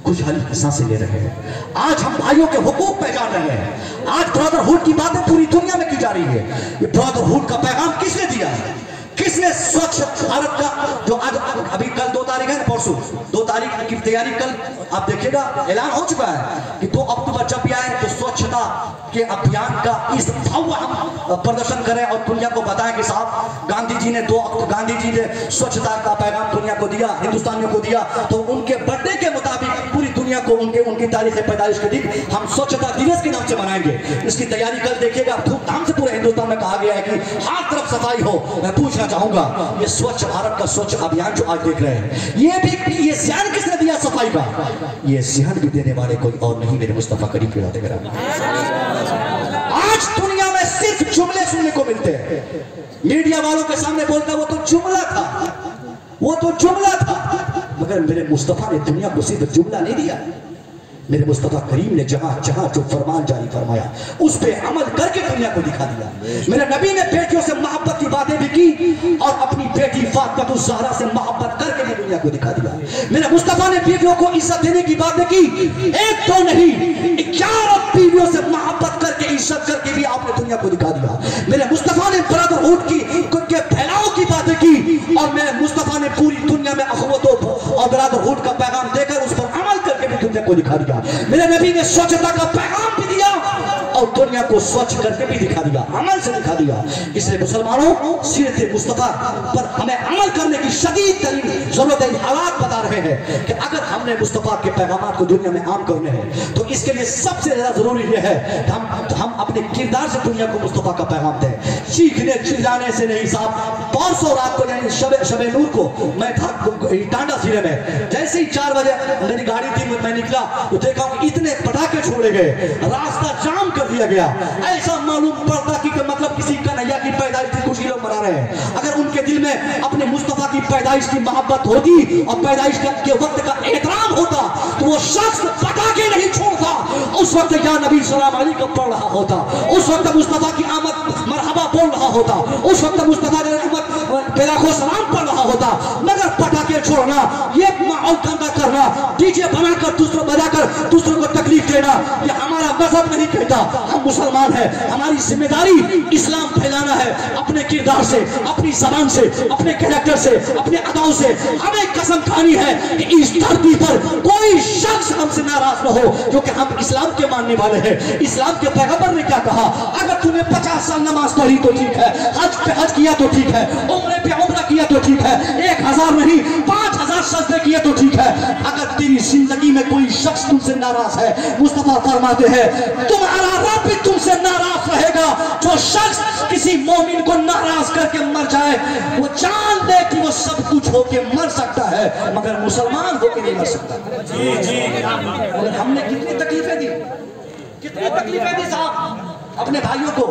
A: खुशहाली की सांसें ले रहे हैं। आज हम भाइयों के हुकूक पहचान रहे हैं। आज ब्रदरहुड की बातें पूरी दुनिया में की जा रही है। ये ब्रदरहुड का पैगाम किसने दिया है? किसने स्वच्छ भारत का जो आज अभी कल 2 तारीख है, परसों 2 तारीख की तैयारी, कल आप देखिएगा ऐलान हो चुका है कि 2 अक्टूबर जब भी आए तो स्वच्छता के अभियान का इस भव्य हम प्रदर्शन करें और दुनिया को बताएं कि साहब गांधी जी ने स्वच्छता का पैगाम दुनिया को दिया, हिंदुस्तानियों को दिया। तो उनके बर्थडे के मुताबिक पूरी
C: दुनिया को उनकी तारीख पैदाइश के दिन हम स्वच्छता दिवस के नाम से मनाएंगे। इसकी तैयारी कल देखिएगा, धूमधाम से पूरे हिंदुस्तान में कहा गया है कि हर तरफ सफाई हो। मैं पूछना चाहूंगा, ये स्वच्छ भारत का स्वच्छ अभियान जो आज देख रहे हैं, ये ध्यान किसने दिया सफाई का? ये ध्यान भी देने वाले कोई और नहीं, मेरे मुस्तफा करीम की बातें करा। आज दुनिया में सिर्फ जुमले सुनने को मिलते हैं। मीडिया वालों के सामने बोलता वो तो जुमला था, वो तो जुमला था, मगर मेरे मुस्तफा ने दुनिया को सिर्फ जुमला नहीं दिया। मेरे मुस्तफा करीम ने जहां जहां जो फरमान जारी फरमाया उस पे अमल करके दुनिया को दिखा दिया। मेरे नबी ने बेटियों से मोहब्बत की बातें भी की और अपनी बेटी फातिमा ज़हरा से मोहब्बत करके भी दुनिया को दिखा दिया। मेरे मुस्तफा ने बीवियों को इज्जत देने की बातें की, एक तो नहीं 11 बीवियों से मोहब्बत करके इज्जत करके भी आपने दुनिया को दिखा दिया। मेरे मुस्तफा ने ब्रदरहुड के फैलाव की बातें की और मेरे मुस्तफा ने पूरी दुनिया में अखवत और ब्रदरहुड का पैगाम देकर उस पर अमल करके भी दुनिया को दिखा दिया। मेरे नबी ने स्वच्छता का पैगाम भी दिया और दुनिया को स्वच्छ करके भी दिखा दिया, अमल से दिखा दिया। इसलिए मुसलमानों, सीरत मुस्तफा पर हमें अमल करने की शदीद तरीन जरूरत है। हालात बता रहे हैं कि अगर हमने मुस्तफा के पैगाम को दुनिया में आम करने हैं तो इसके लिए सबसे ज्यादा जरूरी यह है कि हम अपने किरदार से दुनिया को मुस्तफा का पैगाम दें। चीखने चिल्लाने से नहीं साहब। परसों रात को यानी शबे नूर को मैं था टांडा जिले में, जैसे ही 4 बजे मेरी गाड़ी थी, मैं निकला तो देखा इतने पटाखे छोड़े गए, रास्ता जाम कर दिया गया। ऐसा मालूम पड़ता कि मतलब किसी कन्हैया की पैदाइश की खुशी लोग मना रहे हैं। अगर उनके दिल में अपने मुस्तफा की पैदाइश की मोहब्बत होती और पैदाइश के वक्त का एहतराम होता तो वो शख्स पटाखे नहीं छोड़ता, उस वक्त या नबी सलाम अलैकुम पढ़ रहा होता, उस वक्त मुस्तफा की आमद मरहबा बोल रहा होता, उस वक्त मुस्तफा की आमद बेलाखो सलाम पढ़ रहा होता। मगर पटाखे छोड़ना, ये माहौल गंदा करना, डीजे बनाकर दूसरों बजाकर दूसरों को तकलीफ देना, ये हमारा मजहब नहीं कहता। हम मुसलमान हैं, हमारी जिम्मेदारी इस्लाम फैलाना है। अपने किरदार से, अपनी जबान से, अपने कैरेक्टर से, अपने अदाओं से हमें कसम खानी है कि इस धरती पर कोई शख्स हमसे नाराज न हो, जो कि हम इस्लाम के मानने वाले हैं। इस्लाम के पैगंबर ने क्या कहा? अगर तूने 50 साल नमाज पढ़ी तो ठीक है, हज पे हज किया तो ठीक है, उम्रे पे उम्रा किया तो ठीक है, 1000 नहीं 5000 सजदे किए तो ठीक है। अगर तेरी जिंदगी में कोई शख्स तुमसे नाराज है, मुस्तफा फरमाते हैं तुम्हारा रब भी तुमसे नाराज रहेगा। जो शख्स किसी मोमिन को नाराज करके मर जाए वो जान दे कि वो सब कुछ होके मर सकता है मगर मुसलमान होके नहीं मर सकता। और हमने कितनी तकलीफें दी, कितनी तकलीफें दी साहब अपने भाइयों को।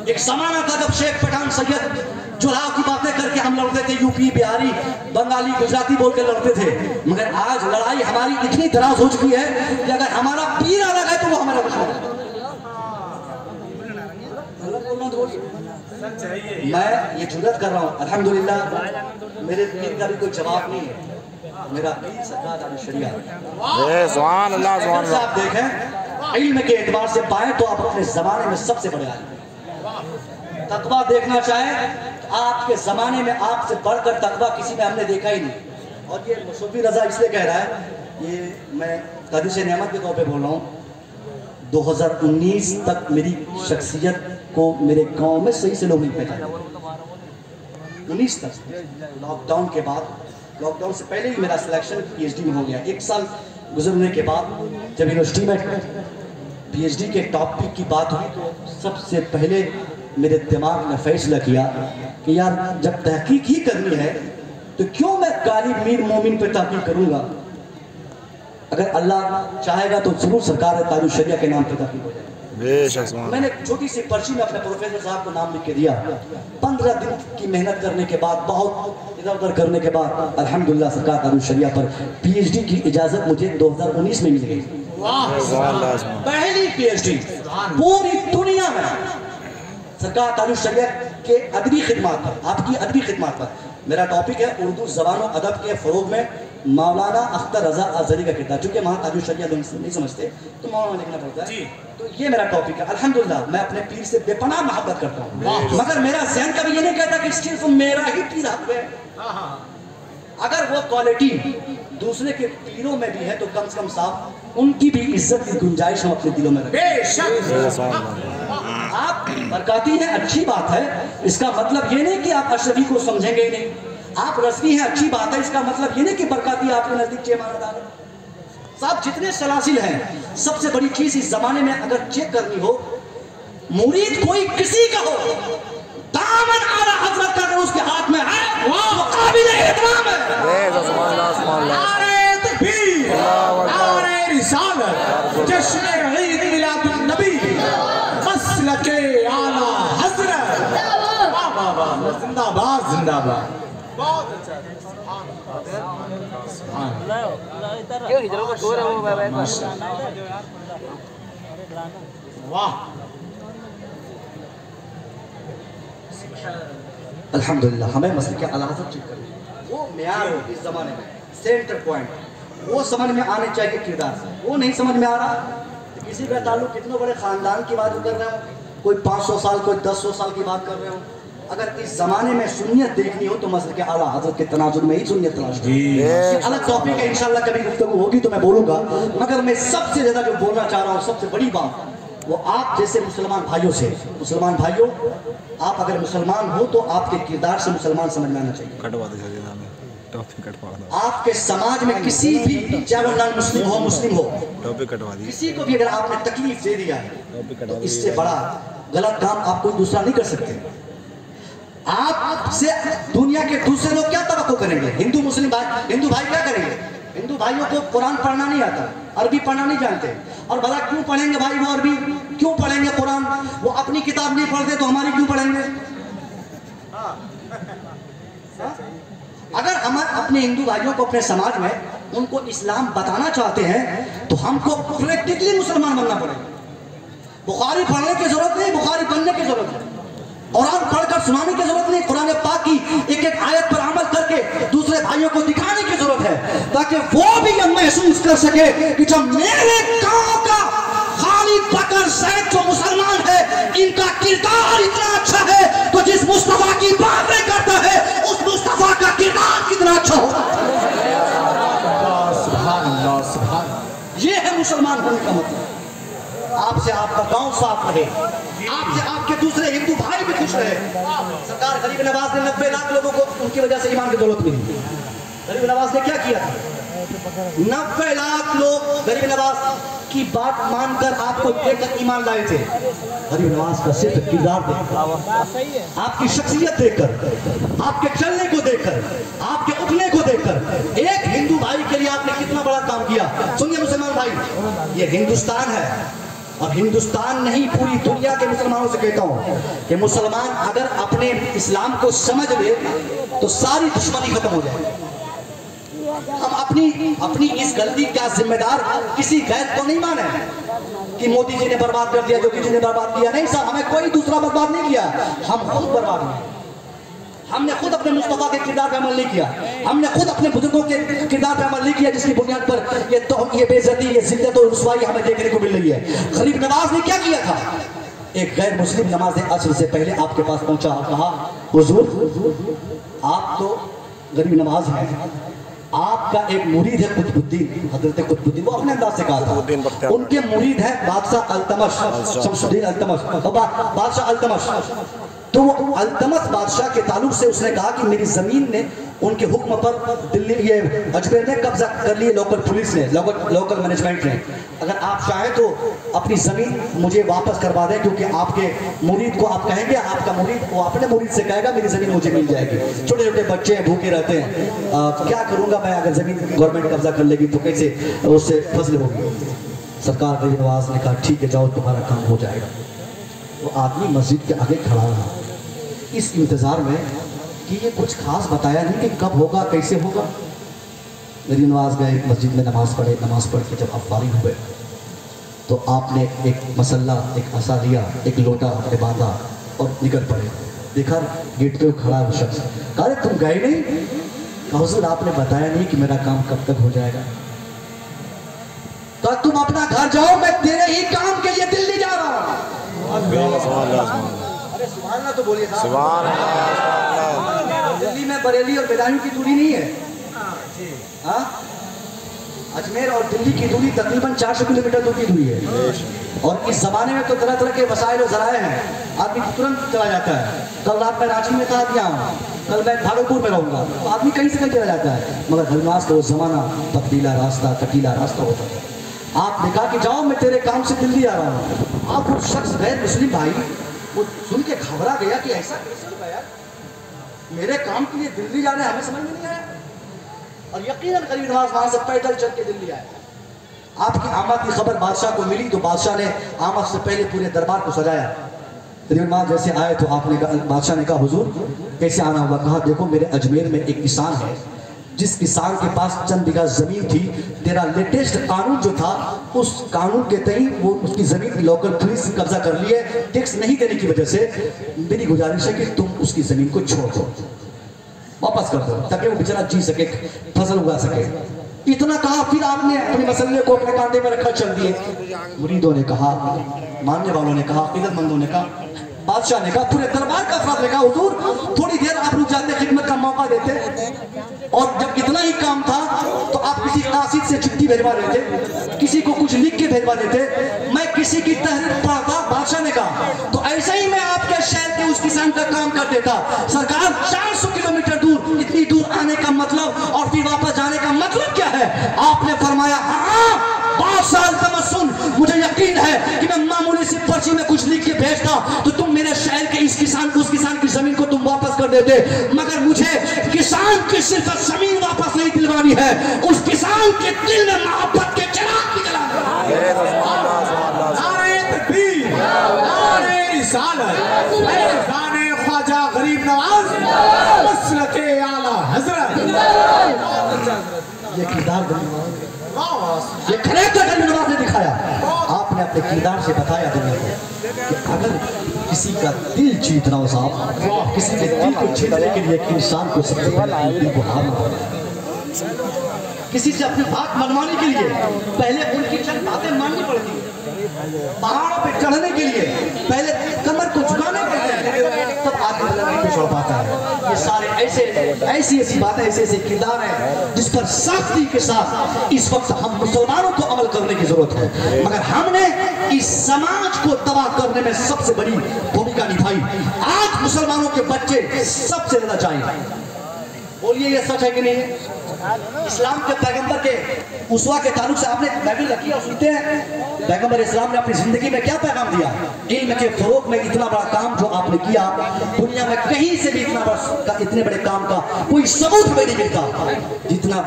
C: एक जमाना था जब शेख पठान सैयद जुलाव की बातें करके हम लड़ते थे, यूपी बिहारी बंगाली गुजराती बोल के लड़ते थे। मगर आज लड़ाई हमारी इतनी दराज हो चुकी है कि अगर हमारा पीर अलग है तो वो हमारा दुश्मन है। मैं ये जुर्रत कर रहा हूँ, अल्हम्दुलिल्लाह मेरे पीर का भी कोई जवाब नहीं है। मेरा पीर सरकार आली शरिया।
D: सुभान अल्लाह, सुभान अल्लाह।
C: आप देखें इल्म के एतबार से पाए तो आप अपने जमाने में सबसे बड़े आलिम। तकवा देखना चाहें तो आपके जमाने में आपसे बढ़कर तकवा किसी में हमने देखा ही नहीं। और ये सूफी रजा इसलिए कह रहा है, ये मैं हदीस नेमत के तौर पे बोल रहा हूँ। 2019 तक मेरी शख्सियत को मेरे गांव में सही से लोग नहीं पहचाने। 19 तक लॉकडाउन के बाद, लॉकडाउन से पहले ही मेरा सिलेक्शन PhD में हो गया। 1 साल गुजरने के बाद जब यूनिवर्सिटी में PhD के टॉपिक की बात हुई तो सबसे पहले मेरे दिमाग ने फैसला किया कि यार जब तहकीक ही करनी है तो क्यों मैं गालिब मीर मोमिन पे तहकीक करूंगा। अगर अल्लाह चाहेगा तो जरूर सरकार ताजुल शरिया के नाम पे तहकीक हो जाएगी। मैंने एक छोटी सी पर्ची में अपने प्रोफेसर साहब को नाम लिख के दिया। 15 दिन की मेहनत करने के बाद, बहुत इधर उधर करने के बाद अल्हम्दुलिल्लाह सरकार ताजुल शरिया पर PhD की इजाजत मुझे 2019 में मिल गई। पहली PhD पूरी दुनिया में सरकार ताजुल शरिया के अदबी खिदमत पर, आपकी अदबी खिदमत पर। मेरा टॉपिक है उर्दू ज़बान और अदब के फ़रोग में मौलाना अख्तर रजा अजहरी का किरदार। चूंकि वहाँ ताजुल शरिया लोग नहीं समझते तो मौलाना लिखना पड़ता है, तो ये मेरा टॉपिक है। अल्हम्दुलिल्लाह मैं अपने पीर से बेपनाह मोहब्बत करता हूँ, मगर मेरा ज़हन कभी ये नहीं कहता कि सिर्फ मेरा ही पीर हक है। अगर वो क्वालिटी दूसरे के पीरों में भी है तो कम से कम साहब उनकी भी इज्जत की गुंजाइश हम अपने दिलों में रखें। आप बरकाती हैं, अच्छी बात है, इसका मतलब ये नहीं कि आप अशरफी को समझेंगे ही नहीं। आप रस्मी हैं, अच्छी बात है, इसका मतलब ये नहीं कि बरकाती आपके नजदीक चेमानदार है। साहब जितने सलासिल हैं, सबसे बड़ी चीज इस जमाने में अगर चेक करनी हो, मुरीद कोई किसी का हो, दामन आला हजरत का अगर उसके हाथ में है वो काबिल एहतराम है।
B: नारे तकबीर, नारे रिसालत, जश्न ईद मिलादुन नबी, मसलके आला हजरत, वाह वाह वाह, जिंदाबाद जिंदाबाद। बहुत अच्छा, वाह
C: अल्हम्दुलिल्लाह। हमें मसले के आला हज़रत चेक करें, वो मेयार हो इस जमाने में, सेंटर पॉइंट वो समझ में आने चाहिए किरदार से। वो नहीं समझ में आ रहा तो किसी का ताल्लुक कितने बड़े खानदान की बात कर रहे हो, कोई 500 साल कोई 1100 साल की बात कर रहे हो। अगर इस जमाने में सुन्नियत देखनी हो तो मसले के आला हज़रत के तनाजुर में ही सुन्नियत तलाश करें। अलग टॉपिक है, इंशाल्लाह कभी गुफ्तगू होगी तो मैं बोलूंगा, मगर मैं सबसे ज्यादा जो बोलना चाह रहा हूँ, सबसे बड़ी बात वो आप जैसे मुसलमान भाइयों से, मुसलमान भाइयों आप अगर मुसलमान हो तो आपके किरदार से मुसलमान समझ में आना चाहिए। आपके समाज में किसी भी, चाहे वो नॉन मुस्लिम हो मुस्लिम हो, किसी को भी अगर आपने तकलीफ दे दिया है तो इससे बड़ा गलत काम आप कोई दूसरा नहीं कर सकते। आपसे दुनिया के दूसरे लोग क्या तवक्को करेंगे? हिंदू मुस्लिम भाई, हिंदू भाई क्या करेंगे? हिंदू भाइयों को कुरान पढ़ना नहीं आता, अरबी पढ़ना नहीं जानते, और भला क्यों पढ़ेंगे भाई वो अरबी? क्यों पढ़ेंगे कुरान? वो अपनी किताब नहीं पढ़ते तो हमारी क्यों पढ़ेंगे? अगर हम अपने हिंदू भाइयों को अपने समाज में उनको इस्लाम बताना चाहते हैं तो हमको प्रैक्टिकली मुसलमान बनना पड़ेगा। बुखारी पढ़ने की जरूरत नहीं, बुखारी बनने की जरूरत है। कुरान पढ़कर सुनाने की जरूरत नहीं, कुरान पाक की एक एक आयत पर अमल करके दूसरे भाइयों को दिखाने की जरूरत है, ताकि वो भी यह महसूस कर सके कि जब मेरे गांव का खालिद बकर सैद जो मुसलमान है, इनका किरदार इतना अच्छा है तो जिस मुस्तफा की बातें करता है उस मुस्तफा का किरदार कितना अच्छा होगा। ये है मुसलमान होने का मतलब। आपसे आपका गांव साफ रहे, आपसे आपके दूसरे हिंदू भाई भी खुश रहे। सरकार गरीब नवाज ने 90 लाख लोगों को उनकी वजह से ईमान की दौलत मिली। गरीब नवाज ने क्या किया था? 90 लाख लोग गरीब नवाज की बात मानकर आपको देखकर ईमान लाए थे। गरीब नवाज का सिर्फ किरदार देखकर, आपकी शख्सियत देखकर, आपके चलने को देखकर, आपके उठने को देखकर एक हिंदू भाई के लिए आपने कितना बड़ा काम किया। सुनिए मुसलमान भाई, ये हिंदुस्तान है और हिंदुस्तान नहीं पूरी दुनिया के मुसलमानों से कहता हूं कि मुसलमान अगर अपने इस्लाम को समझ ले तो सारी दुश्मनी खत्म हो जाए। हम अपनी इस गलती का जिम्मेदार किसी गैर को नहीं माने कि मोदी जी ने बर्बाद कर दिया, योगी जी ने बर्बाद किया। नहीं साहब, हमें कोई दूसरा बर्बाद नहीं किया, हम खुद बर्बाद हुए। हमने खुद अपने मुस्तफा के किरदार पे अमल नहीं किया, हमने खुद अपने बुजुर्गों के किरदार पे अमल नहीं किया, जिसकी बुनियाद पर ये बेइज्जती, ये जिल्लत और रुसवाई हमें देखने को मिल रही है। गरीब नवाज ने क्या किया था? एक गैर मुस्लिम नमाज असर से पहले आपके पास पहुंचा, कहा हुजूर आप तो गरीब नवाज हैं, आपका एक मुरीद है कुतुबुद्दीन, हजरत कुतुबुद्दीन, वो अपने अंदाज से कहा था। उनके मुरीद है बादशाह अल्तमश, शमसुद्दीन अल्तमश, बादशाह अल्तमश। तो वो अल्तमश बादशाह के ताल्लुक से उसने कहा कि मेरी जमीन ने उनके हुक्म पर दिल्ली ये अजमेर में कब्जा कर लिए लोकल पुलिस ने, लोकल मैनेजमेंट ने। अगर आप चाहें तो अपनी जमीन मुझे वापस करवा दें, क्योंकि आपके मुरीद को आप कहेंगे, आपका मुरीद वो अपने मुरीद से कहेगा मेरी जमीन मुझे मिल जाएगी। छोटे छोटे बच्चे भूखे रहते हैं, क्या करूंगा मैं अगर जमीन गवर्नमेंट कब्जा कर लेगी तो कैसे उससे फसल होगी। सरकार गरीब नवाज ने कहा ठीक है जाओ तुम्हारा काम हो जाएगा। वो आदमी मस्जिद के आगे खड़ा रहा इस इंतजार में कि ये कुछ खास बताया नहीं कि कब होगा कैसे होगा। गरीब नवाज गए मस्जिद में नमाज पढ़े, नमाज पढ़ के जब आप फारिग हुए तो आपने एक मसल्ला, एक असा लिया, एक लोटा अपने बांधा और निकल पड़े। देखा गेट पे खड़ा है वो शख्स, कहा तुम गए नहीं? कहा हुजूर आपने बताया नहीं कि मेरा काम कब तक हो जाएगा। तो तुम अपना घर जाओ, मैं तेरे ही काम के लिए दिल्ली जा रहा हूँ। अरे सुभान अल्लाह तो बोलिए साहब। सुभान अल्लाह। दिल्ली में बरेली और बेदायूं की दूरी नहीं है। हाँ
A: अजमेर और दिल्ली की दूरी तकरीबन 400 किलोमीटर दूर की दूरी है। और इस जमाने में तो तरह तरह के वसाइल और जराए हैं, आदमी तुरंत चला जाता है। कल रात में रांची में था, दिया हूँ, कल मैं भागलपुर में रहूँगा, तो आदमी कहीं से कहीं चला जाता है। मगर हरमास का वो जमाना पथरीला रास्ता, कटीला रास्ता होता था। आपने कहा कि जाओ मैं तेरे काम से दिल्ली आ रहा हूँ। आप वो शख्स गैर मुस्लिम भाई वो सुन के घबरा गया कि ऐसा कैसे होगा यार, मेरे काम के लिए दिल्ली जाना हमें समझ में नहीं आया। और यकीनन गरीब नवाज वहां से पैदल चल के दिल्ली आया। आपकी आमद की खबर बादशाह को मिली तो बादशाह ने आमद से पहले पूरे दरबार को सजाया। गरीब नवाज जैसे आए तो आपने बादशाह ने कहा हुजूर कैसे आना हुआ? कहा देखो मेरे अजमेर में एक किसान है, जिस किसान के पास चंद बीघा जमीन थी, तेरा लेटेस्ट कानून जो था उस कानून के तहत वो उसकी जमीन की लोकल पुलिस कब्जा कर लिए, टैक्स नहीं देने की वजह से। मेरी गुजारिश है कि तुम उसकी जमीन को छोड़ दो, वापस कर दो, ताकि वो बेचारा जी सके, फसल उगा सके। इतना कहा, फिर आपने अपने मसले को अपने कांधे में रखा, चल दिए। मुरीदों ने कहा, मानने वालों ने कहा, इज्जतमंदों ने कहा, बादशाह ने कहा, पूरे दरबार का अफराद ने कहा हुजूर थोड़ी देर आप रुक जाते, खिदमत का मौका देते। और जब इतना ही काम था तो आप किसी कासिद से चिट्ठी भेजवा देते, किसी को कुछ लिख के भेजवा देते, मैं किसी की तहरीर पढ़ता। बादशाह ने कहा तो ऐसा ही मैं आपके शहर के उस किसान का काम कर देता। सरकार 400 किलोमीटर दूर, इतनी दूर आने का मतलब और फिर वापस जाने का मतलब क्या है? आपने फरमाया हाँ बादशाह तमस्सुन, मुझे यकीन है कि मैं मामूली सी पर्ची में कुछ लिख के भेजता तो तुम मेरे शहर के इस किसान उस किसान की जमीन को तुम वापस कर देते। मगर मुझे किसान की सिर्फ जमीन वापस नहीं दिलवानी है, उस किसान के दिल में मोहब्बत के चिराग भी जलाना है।
B: नारे तकबीर, नारे रिसालत, फैज़ाने ख्वाजा गरीब नवाज, मसलके आला हजरत।
A: ये किरदार ये खरेखर गरीब नवाज ने दिखाया। आपने अपने किरदार से बताया दुनिया को कि अगर किसी का दिल जीतना हो साहब, किसी के दिल को जीतने के लिए एक इंसान को सबसे पहले दिल को हारना पड़ता, किसी से अपनी बात मनवाने के लिए पहले उनकी चंद बातें माननी पड़ती है। पहाड़ों पे चढ़ने के लिए पहले कमर को झुकाने पड़ते हैं, तब आदमी नहीं पे छोड़ पाता है। ये सारे ऐसी बातें, ऐसे किरदार हैं जिस पर सख्ती के साथ इस वक्त हम मुसलमानों को अमल करने की जरूरत है। मगर हमने इस समाज को तबाह करने में सबसे बड़ी भूमिका निभाई। आज मुसलमानों के बच्चे सबसे ज्यादा चाहिए। बोलिए ये सच है कि नहीं है? इस्लाम के पैगंबर के उसवा के ताल्लुक से आपने महफिल रखी और सुनते हैं पैगंबर इस्लाम ने अपनी जिंदगी में क्या पैगाम दिया? इल्म के फरोग में इतना बड़ा काम जो आपने किया, दुनिया में कहीं से भी इतने बड़े काम का कोई सबूत हमें नहीं मिलता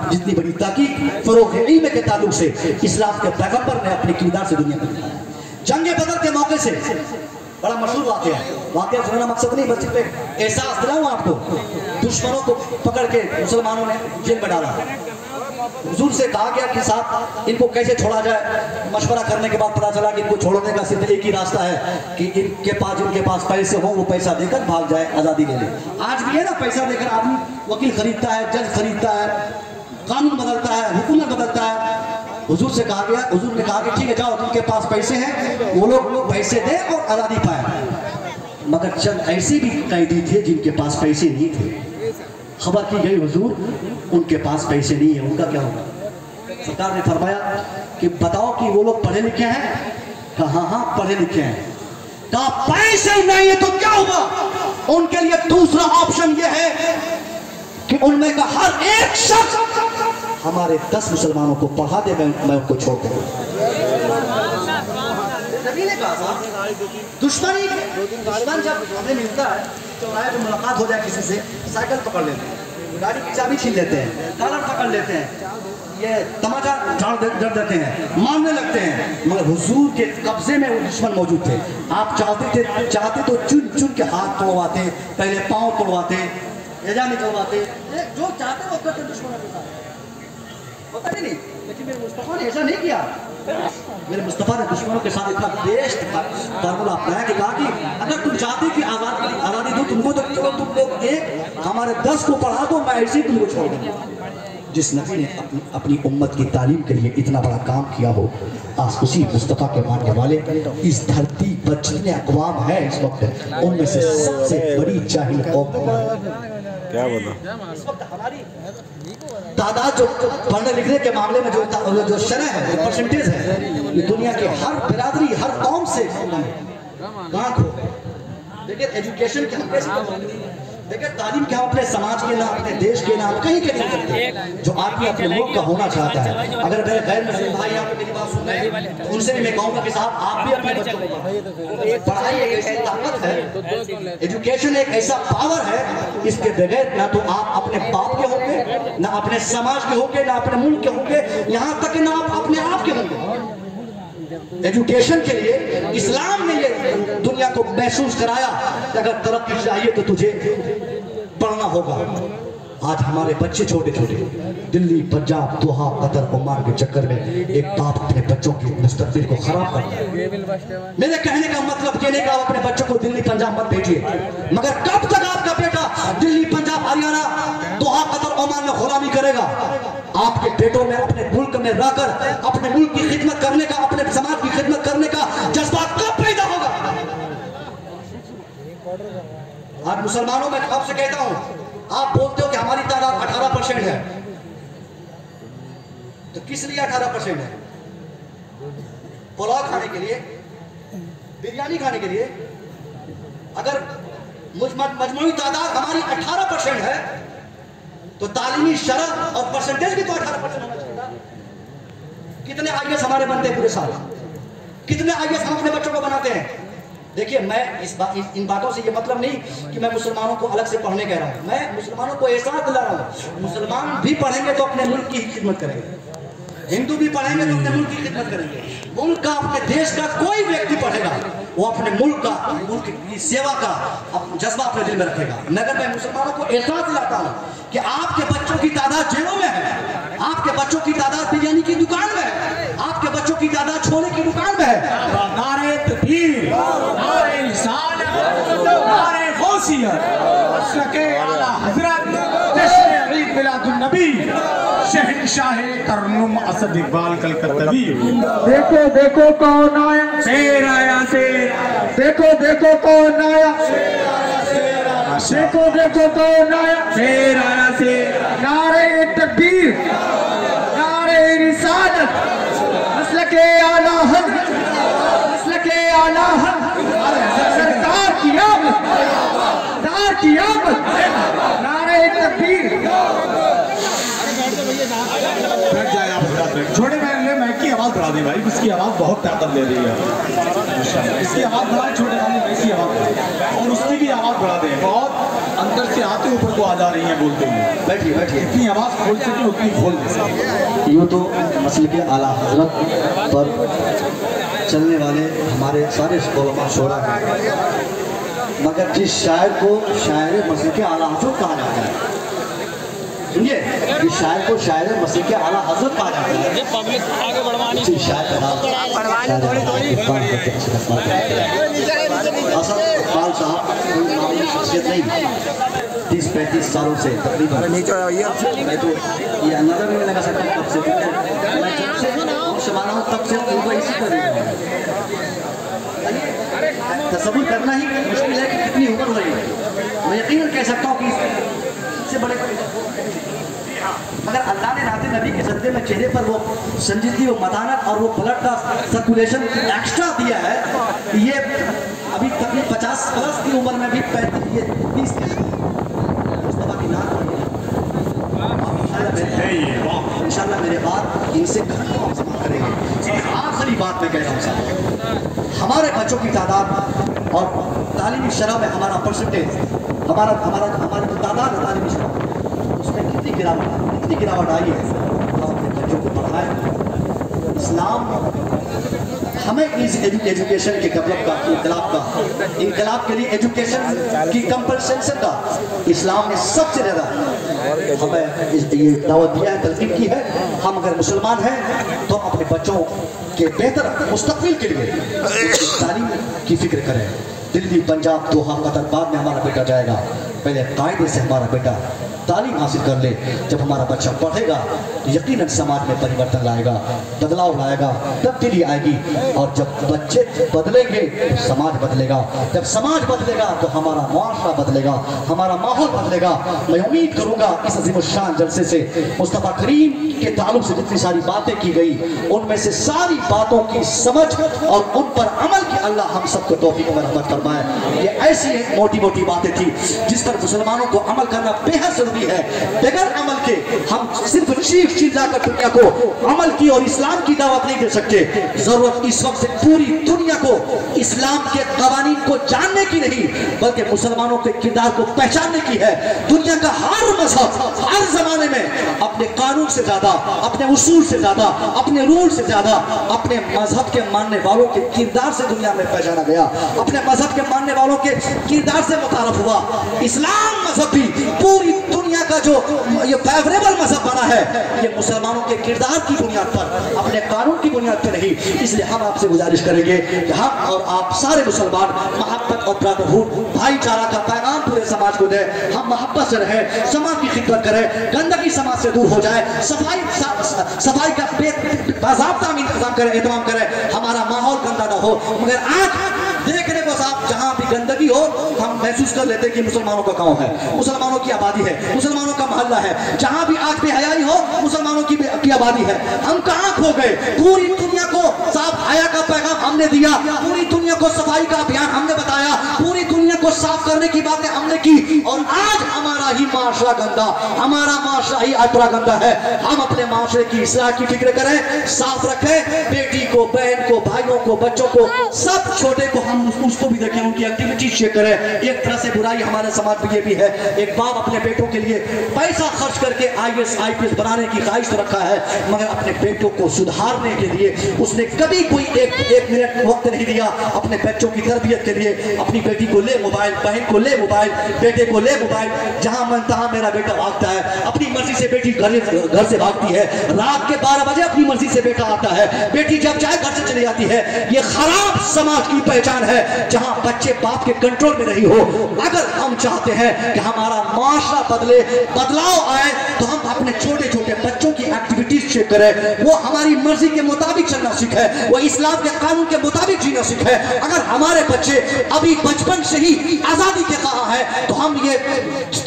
A: जितनी बड़ी ताकीद फरोग है इल्म के ताल्लुक से इस्लाम के पैगंबर ने अपने किरदार से दुनिया में दिखाया। जंग बदर के मौके से बड़ा मशहूर वाकया सुनाना मकसद नहीं, बस एहसास दिलाऊं आपको। दुश्मनों को पकड़ के मुसलमानों ने जेल में डाला। हुजूर से कहा गया कि साहब इनको कैसे छोड़ा जाए। मशवरा करने के बाद पता चला कि इनको छोड़ने का सिर्फ एक ही रास्ता है कि जिनके पास पैसे हो वो पैसा देकर भाग जाए, आज़ादी ले ले। आज भी है ना, पैसा देकर आदमी वकील खरीदता है, जज खरीदता है, कानून बदलता है, हुकूमत बदलता है। हुजूर से कहा गया, हुजूर ने कहा कि ठीक है जाओ, जिनके पास पैसे हैं वो लोग पैसे दें और आज़ादी पाए। मगर चंद ऐसे भी कैदी थे जिनके पास पैसे नहीं थे। खबर की गई हुजूर उनके पास पैसे नहीं है, उनका क्या होगा? सरकार ने फरमाया कि बताओ कि वो लोग पढ़े लिखे हैं? कहा हाँ पढ़े लिखे हैं। कहा पैसे नहीं है तो क्या होगा? उनके लिए दूसरा ऑप्शन ये है कि उनमें का हर एक शख्स हमारे 10 मुसलमानों को पढ़ा दे, मैं उनको छोड़ दूं। नबी ने कहा दुश्मन जब हमें मिलता है चौराहे पे मुलाकात हो जाए किसी से, साइकिल पकड़ लेते हैं, गाड़ी की चाबी छीन लेते हैं, कॉलर पकड़ लेते हैं, ये तमाचा जड़ देते हैं, मारने लगते हैं। मगर हुजूर के कब्जे में वो दुश्मन मौजूद थे। आप चाहते तो चुन चुन के हाथ तोड़वाते, पहले पाँव तोड़वाते, एजा निकलवाते, जो चाहते वो करते दुश्मनों के साथ, होता नहीं। लेकिन मेरे मुस्तफा ने ऐसा नहीं किया। मेरे मुस्तफा ने दुश्मनों के साथ इतना बेस्ट फार्मूला अपनाया कि कहा कि अगर तुम चाहते कि आज़ादी दो तुमको तो चलो तुम लोग एक हमारे 10 को पढ़ा दो, मैं ऐसे ही तुमको छोड़ दूंगा। जिस नबी ने अपनी उम्मत की तालीम के लिए इतना बड़ा काम किया हो, आज उसी मुस्तफा के मानने वाले इस धरती पर जितने अक़वाम है इस वक्त, उनमें से सबसे बड़ी जाहिल कौम क्या बोला इस वक्त हमारी तादाद जो पढ़ने लिखने के मामले में जो शरह है, जो परसेंटेज है, ये दुनिया के हर बिरादरी, हर कौम से कहाँ खो गए। देखिए एजुकेशन के हम कैसे, देखिए तालीम के हम अपने समाज के ना, अपने देश के ना, कहीं के नहीं करते। जो आदमी अपने मुल्क का होना चाहता है, अगर मेरे गैर मुस्लिम भाई यहाँ पे मेरी बात सुन रहे हैं तो उनसे भी मैं कहूँगा कि साहब आप भी अपने बच्चों को, पढ़ाई एक ऐसी ताकत है, एजुकेशन एक ऐसा पावर है, इसके बगैर ना तो आप अपने बाप के होंगे, ना अपने समाज के होंगे, ना अपने मुल्क के होंगे, यहाँ तक ना आप अपने आप के होंगे। एजुकेशन के लिए इस्लाम ने ये दुनिया को महसूस कराया कि अगर तरक्की चाहिए तो तुझे पढ़ना होगा। आज हमारे बच्चे छोटे छोटे दिल्ली, पंजाब, दोहा, कतर, ओमान के चक्कर में एक बाप अपने बच्चों की मुस्तकबिल को खराब करता है। मेरे कहने का मतलब कहने का अपने बच्चों को दिल्ली पंजाब मत भेजिए, मगर कब तक आपका बेटा दिल्ली, पंजाब, हरियाणा, दोहा, कतर, ओमान में गुलामी करेगा? आपके बेटों में अपने मुल्क में रहकर अपने मुल्क की खिदमत करने का, अपने समाज की खिदमत करने का जज्बा कब पैदा होगा? आज मुसलमानों में आपसे कहता हूं, आप बोलते हो कि हमारी तादाद 18% है, तो किस लिए 18% है? पुलाव खाने के लिए, बिरयानी खाने के लिए? अगर मजमूई तादाद हमारी 18% है तो तालीमी शरह और परसेंटेज भी तो 18% होना चाहिए। कितने आईएएस हमारे बनते हैं पूरे साल? कितने आईएएस हम अपने बच्चों को बनाते हैं? देखिए मैं इन बातों से ये मतलब नहीं कि मैं मुसलमानों को अलग से पढ़ने कह रहा हूँ, मैं मुसलमानों को एहसास दिला रहा हूँ। मुसलमान भी पढ़ेंगे तो अपने मुल्क की खिदमत करेंगे, हिंदू भी पढ़ेंगे तो अपने मुल्क की खिदमत करेंगे। मुल्क का, अपने देश का कोई व्यक्ति पढ़ेगा वो अपने मुल्क का, मुल्क की सेवा का जज्बा अपने दिल में रखेगा। मगर मैं मुसलमानों को एहसास दिलाता हूँ कि आपके बच्चों की तादाद जेलों में है, आपके बच्चों की तादाद बिरयानी की दुकान में है, आपके बच्चों की तादाद छोले की दुकान में है।
B: नारे तकबीर, नारे रिसालत, नारे गौसियत, सके आला हजरत जश्न ईद मिलादुन नबी शहंशाह तरन्नुम असद इकबाल कलकत्तवी।
E: देखो देखो कौन आया,
B: शेर आया शेर,
E: देखो देखो कौन आया, देखो देखो कौन आया,
B: शेर आया शेर।
E: नारे तकबीर, नारे रिसालत, मसलके आला हज़रत, मसलके आला हज़रत, सरकार की आमद, सरकार की आमद, नारे तकबीर।
B: छोटे मैं की आवाज बढ़ा दी भाई, इसकी आवाज बहुत ताकत ले रही है। इसकी आवाज बढ़ा, छोटे वाले इसकी आवाज और उसकी भी आवाज बढ़ा दे, बहुत अंदर से आते ऊपर को आ जा रही है बोलते हुए।
A: बैठिए बैठिए,
B: इतनी आवाज खोल सके उतनी खोल दे।
A: यूँ तो मसले के आला हजरत पर चलने वाले हमारे सारे उलमा शोरा हैं, मगर जिस शायर को शायर मसले के आला हजरत कहा जाता है, सुनिए, इस शायर को शायर मसीह के आला हजरत कहा जाता है। इसी शायर का नाम असद इकबाल साहब कोई मामूली शख्सियत नहीं, 30-35 सालों से तकरीबन, मैं तो ये अंदाजा भी नहीं लगा सकता कब से, मैं जब से शमाना हूँ तब से उनको इसी पर तस्वीर करना ही मुश्किल है कि कितनी उम्र हो रही है। मैं यकीनन कह सकता हूँ कि इससे बड़े, मगर अल्लाह ने नाते नबी के सदक़े में चेहरे पर वो संजीदगी, वो मदानत और वो ब्लड का सर्कुलेशन एक्स्ट्रा दिया है। ये अभी तकरीबन 50 प्लस की उम्र में भी 30 मुस्तफा की नाम इंशाल्लाह मेरे बाद इनसे करेंगे। आखिरी बात मैं कह रहा हूँ साहब, हमारे बच्चों की तादाद और तालीमी शरह में हमारा परसेंटेज, हमारा जो तादाद है तालीमी शरह उसमें कितनी गिरावट आई है। हम अपने बच्चों को पढ़ाएं। इस्लाम हमें इस एजुकेशन के डेवलप का, इनकलाब के लिए एजुकेशन की कंपल्सेशन का इस्लाम ने सबसे ज़्यादा हमें ये दावत दिया है, तलकीन की है। हम अगर मुसलमान हैं तो अपने बच्चों के बेहतर मुस्तकबिल के लिए तालीम की फिक्र करें। दिल्ली, पंजाब, दोहा, कतर बाद में हमारा बेटा जाएगा, पहले कायदे से हमारा बेटा तालीम हासिल कर ले। जब हमारा बच्चा पढ़ेगा तो यकीनन समाज में परिवर्तन लाएगा, बदलाव लाएगा, तब्दीली आएगी। और जब बच्चे बदलेंगे तो समाज बदलेगा, जब समाज बदलेगा तो हमारा मुआशरा बदलेगा, हमारा माहौल बदलेगा। मैं उम्मीद करूंगा इस अज़ीमुश्शान जलसे से मुस्तफ़ा करीम के ताल्लुक से जितनी सारी बातें की गई उनमें से सारी बातों की समझ और उन पर अमल की अल्लाह हम सबको तौफीक व रहमत फरमाए। ये ऐसी मोटी मोटी बातें थी जिस पर मुसलमानों को अमल करना बेहद जरूरी है। बगैर अमल के हम सिर्फ चीख चिल्लाकर दुनिया को अमल की और इस्लाम की दावत नहीं दे सकते। जरूरत इस वक्त पूरी दुनिया को इस्लाम के कवानीन को जानने की नहीं बल्कि मुसलमानों के किरदार को पहचानने की है। दुनिया का हर मजहब हर जमाने में अपने कानून से ज्यादा, अपने उसूल से ज्यादा, अपने रूल से ज्यादा अपने मजहब के मानने वालों के किरदार से दुनिया में पहचाना गया, अपने मजहब के मानने वालों के किरदार से मुतारफ हुआ। इस्लाम मजहब भी पूरी दुनिया का जो ये फेवरेबल मजहब बना है ये मुसलमानों के किरदार की बुनियाद पर, अपने कानून की बुनियाद पर नहीं। इसलिए हम आपसे गुजारिश करेंगे कि हम और आप सारे मुसलमान मोहब्बत और ब्रदरहुड भाईचारा का पैगाम पूरे समाज को दें। हम मोहब्बत से रहें, समाज की खिदमत करें, गंदगी समाज से दूर हो जाए, सफाई का बाज़ाब्ता इंतजाम करें, एहतमाम करें, हमारा माहौल गंदा ना हो। मगर आज देखने को साहब जहां भी गंदगी हो हम महसूस कर लेते हैं कि मुसलमानों का गांव है, मुसलमानों की आबादी है, मुसलमानों का मोहल्ला है। जहां भी आज बेहयाई हो मुसलमानों की आबादी है। हम कहां खो गए? पूरी दुनिया को साफ हया का पैगाम हमने दिया, पूरी दुनिया को सफाई का अभियान हमने बताया, पूरी दुनिया को साफ करने की बातें हमने की और आज हमारा ही माशरा गंदा, हमारा माशरा ही अतरा गंदा है। हम अपने माशरे की इस्लाह की फिक्र करें, साफ रखें, बेटी को, बहन को, भाइयों को, बच्चों को, सब छोटे को हम उसको भी देखें, उनकी एक्टिविटी चेक करें। एक तरह से बुराई हमारे समाज में ये भी है, एक बाप अपने बेटों के लिए पैसा खर्च करके IAS IPS बनाने की ख्वाहिश तो रखा है मगर अपने बेटों को सुधारने के लिए उसने कभी कोई एक मिनट वक्त नहीं दिया अपने बच्चों की तरबियत के लिए। अपनी बेटी को ले मोबाइल, बहन को ले मोबाइल, बेटे को ले मोबाइल, जहां मन तहां मेरा बेटा भागता है। अपनी मर्जी से बेटी घर से भागती है, रात के 12 बजे अपनी मर्जी से बेटा आता है, बेटी जब चाहे घर से चली जाती है। ये खराब समाज की पहचान है जहां बच्चे बाप के कंट्रोल में नहीं हो। अगर हम चाहते हैं कि हमारा माशरा बदले, बदलाव आए तो हम अपने छोटे छोटे बच्चों की एक्टिविटीज चेक करें, वो हमारी मर्जी के मुताबिक चलना सीखे, वो इस्लाम के कानून के मुताबिक जीना सीखे। अगर हमारे बच्चे अभी बचपन से ही आजादी के कहा है तो हम ये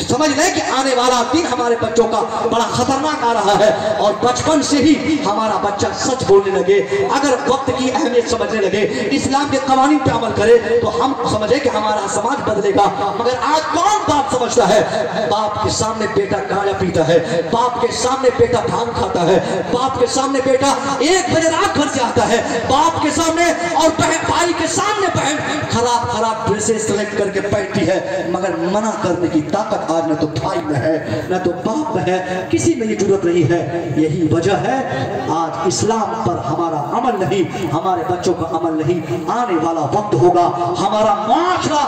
A: समझ लें कि आने वाला दिन हमारे बच्चों का बड़ा खतरनाक आ रहा है और बचपन से ही हमारा बच्चा सच बोलने लगे, अगर वक्त की अहमियत समझने लगे, इस्लाम के कवानीन पे अमल करे तो हम समझे कि हमारा समाज बदलेगा। मगर आज कौन बाप समझता है? बाप के सामने बेटा गांजा पीता है, बाप के सामने बेटा भांग खाता है, बाप के सामने बेटा 1 बजे रात घर से आता है, बाप के सामने और भाई के सामने बहन खराब खराब ड्रेसेस सेलेक्ट करके पहनती है। मगर मना करने की ताकत आज न तो भाई में है न तो बाप में है, किसी में ये जरूरत नहीं है। यही वजह है आज इस्लाम पर हमारा अमल नहीं, हमारे बच्चों का अमल नहीं। आने वाला वक्त होगा हमारा माशरा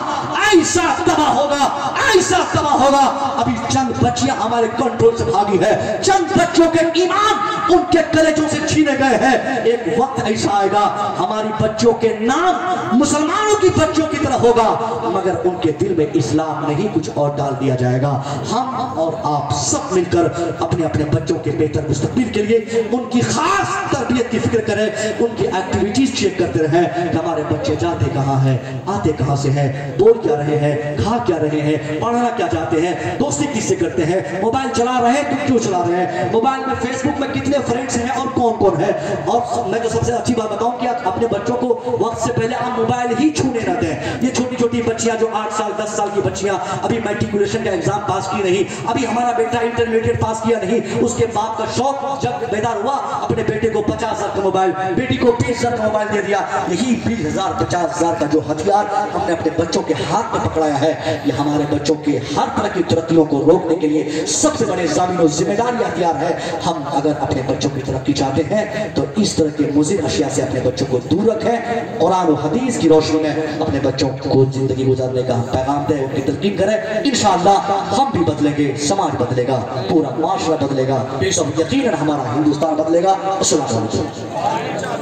A: ऐसा तबाह होगा, ऐसा तबाह होगा। अभी चंद बच्चियां हमारे कंट्रोल से भागी है, चंद बच्चों के ईमान उनके कलेजों से छीने गए हैं। एक वक्त ऐसा आएगा हमारी बच्चों के नाम मुसलमानों की बच्चों की तरह होगा मगर उनके दिल में इस्लाम नहीं कुछ और डाल दिया जाएगा। हम और आप सब मिलकर अपने अपने बच्चों के बेहतर मुस्तकबिल के लिए उनकी खास तरबियत की फिक्र करें, उनकी एक्टिविटीज चेक करते रहें कि हमारे बच्चे जाते कहाँ हैं, आते कहाँ से हैं, बोल क्या रहे हैं, खा क्या रहे हैं, पढ़ना क्या चाहते हैं, दोस्ती किससे करते हैं, मोबाइल चला रहे हैं तो क्यों चला रहे हैं, मोबाइल में फेसबुक में कितने फ्रेंड्स हैं और कौन कौन है। और मैं तो सबसे अच्छी बात बताऊं कि आप अपने बच्चों को वक्त से पहले आप मोबाइल ही छूने न दें। ये छोटी छोटी बच्चियां जो 8 साल 10 साल की बच्चियां अभी मैट्रिकुलेशन का एग्जाम पास की नहीं, अभी हमारा बेटा इंटरमीडिएट पास किया नहीं, उसके बाप का शौक जब बेदार हुआ अपने बेटे को 50,000 का मोबाइल, बेटी को 20,000 का मोबाइल दे दिया। यही 20,000 50,000 का जो हथियार हमने अपने बच्चों के हाथ में पकड़ाया है ये हमारे बच्चों के हर तरह की तरक्कियों को रोकने के लिए सबसे बड़े ज़ामिन और जिम्मेदारी हथियार है। हम अगर अपने बच्चों की तरक्की चाहते हैं तो इस तरह के मुज़िर अशिया से अपने बच्चों को दूर रखें, कुरान और हदीस की रोशनी में अपने बच्चों को जिंदगी गुजारने का पैगाम दें, उनकी तरकीब करें। इंशाअल्लाह हम भी बदलेंगे, समाज बदलेगा, पूरा माशरा बदलेगा, सब यकीनन हमारा हिंदुस्तान बदलेगा। अस्सलाम वालेकुम।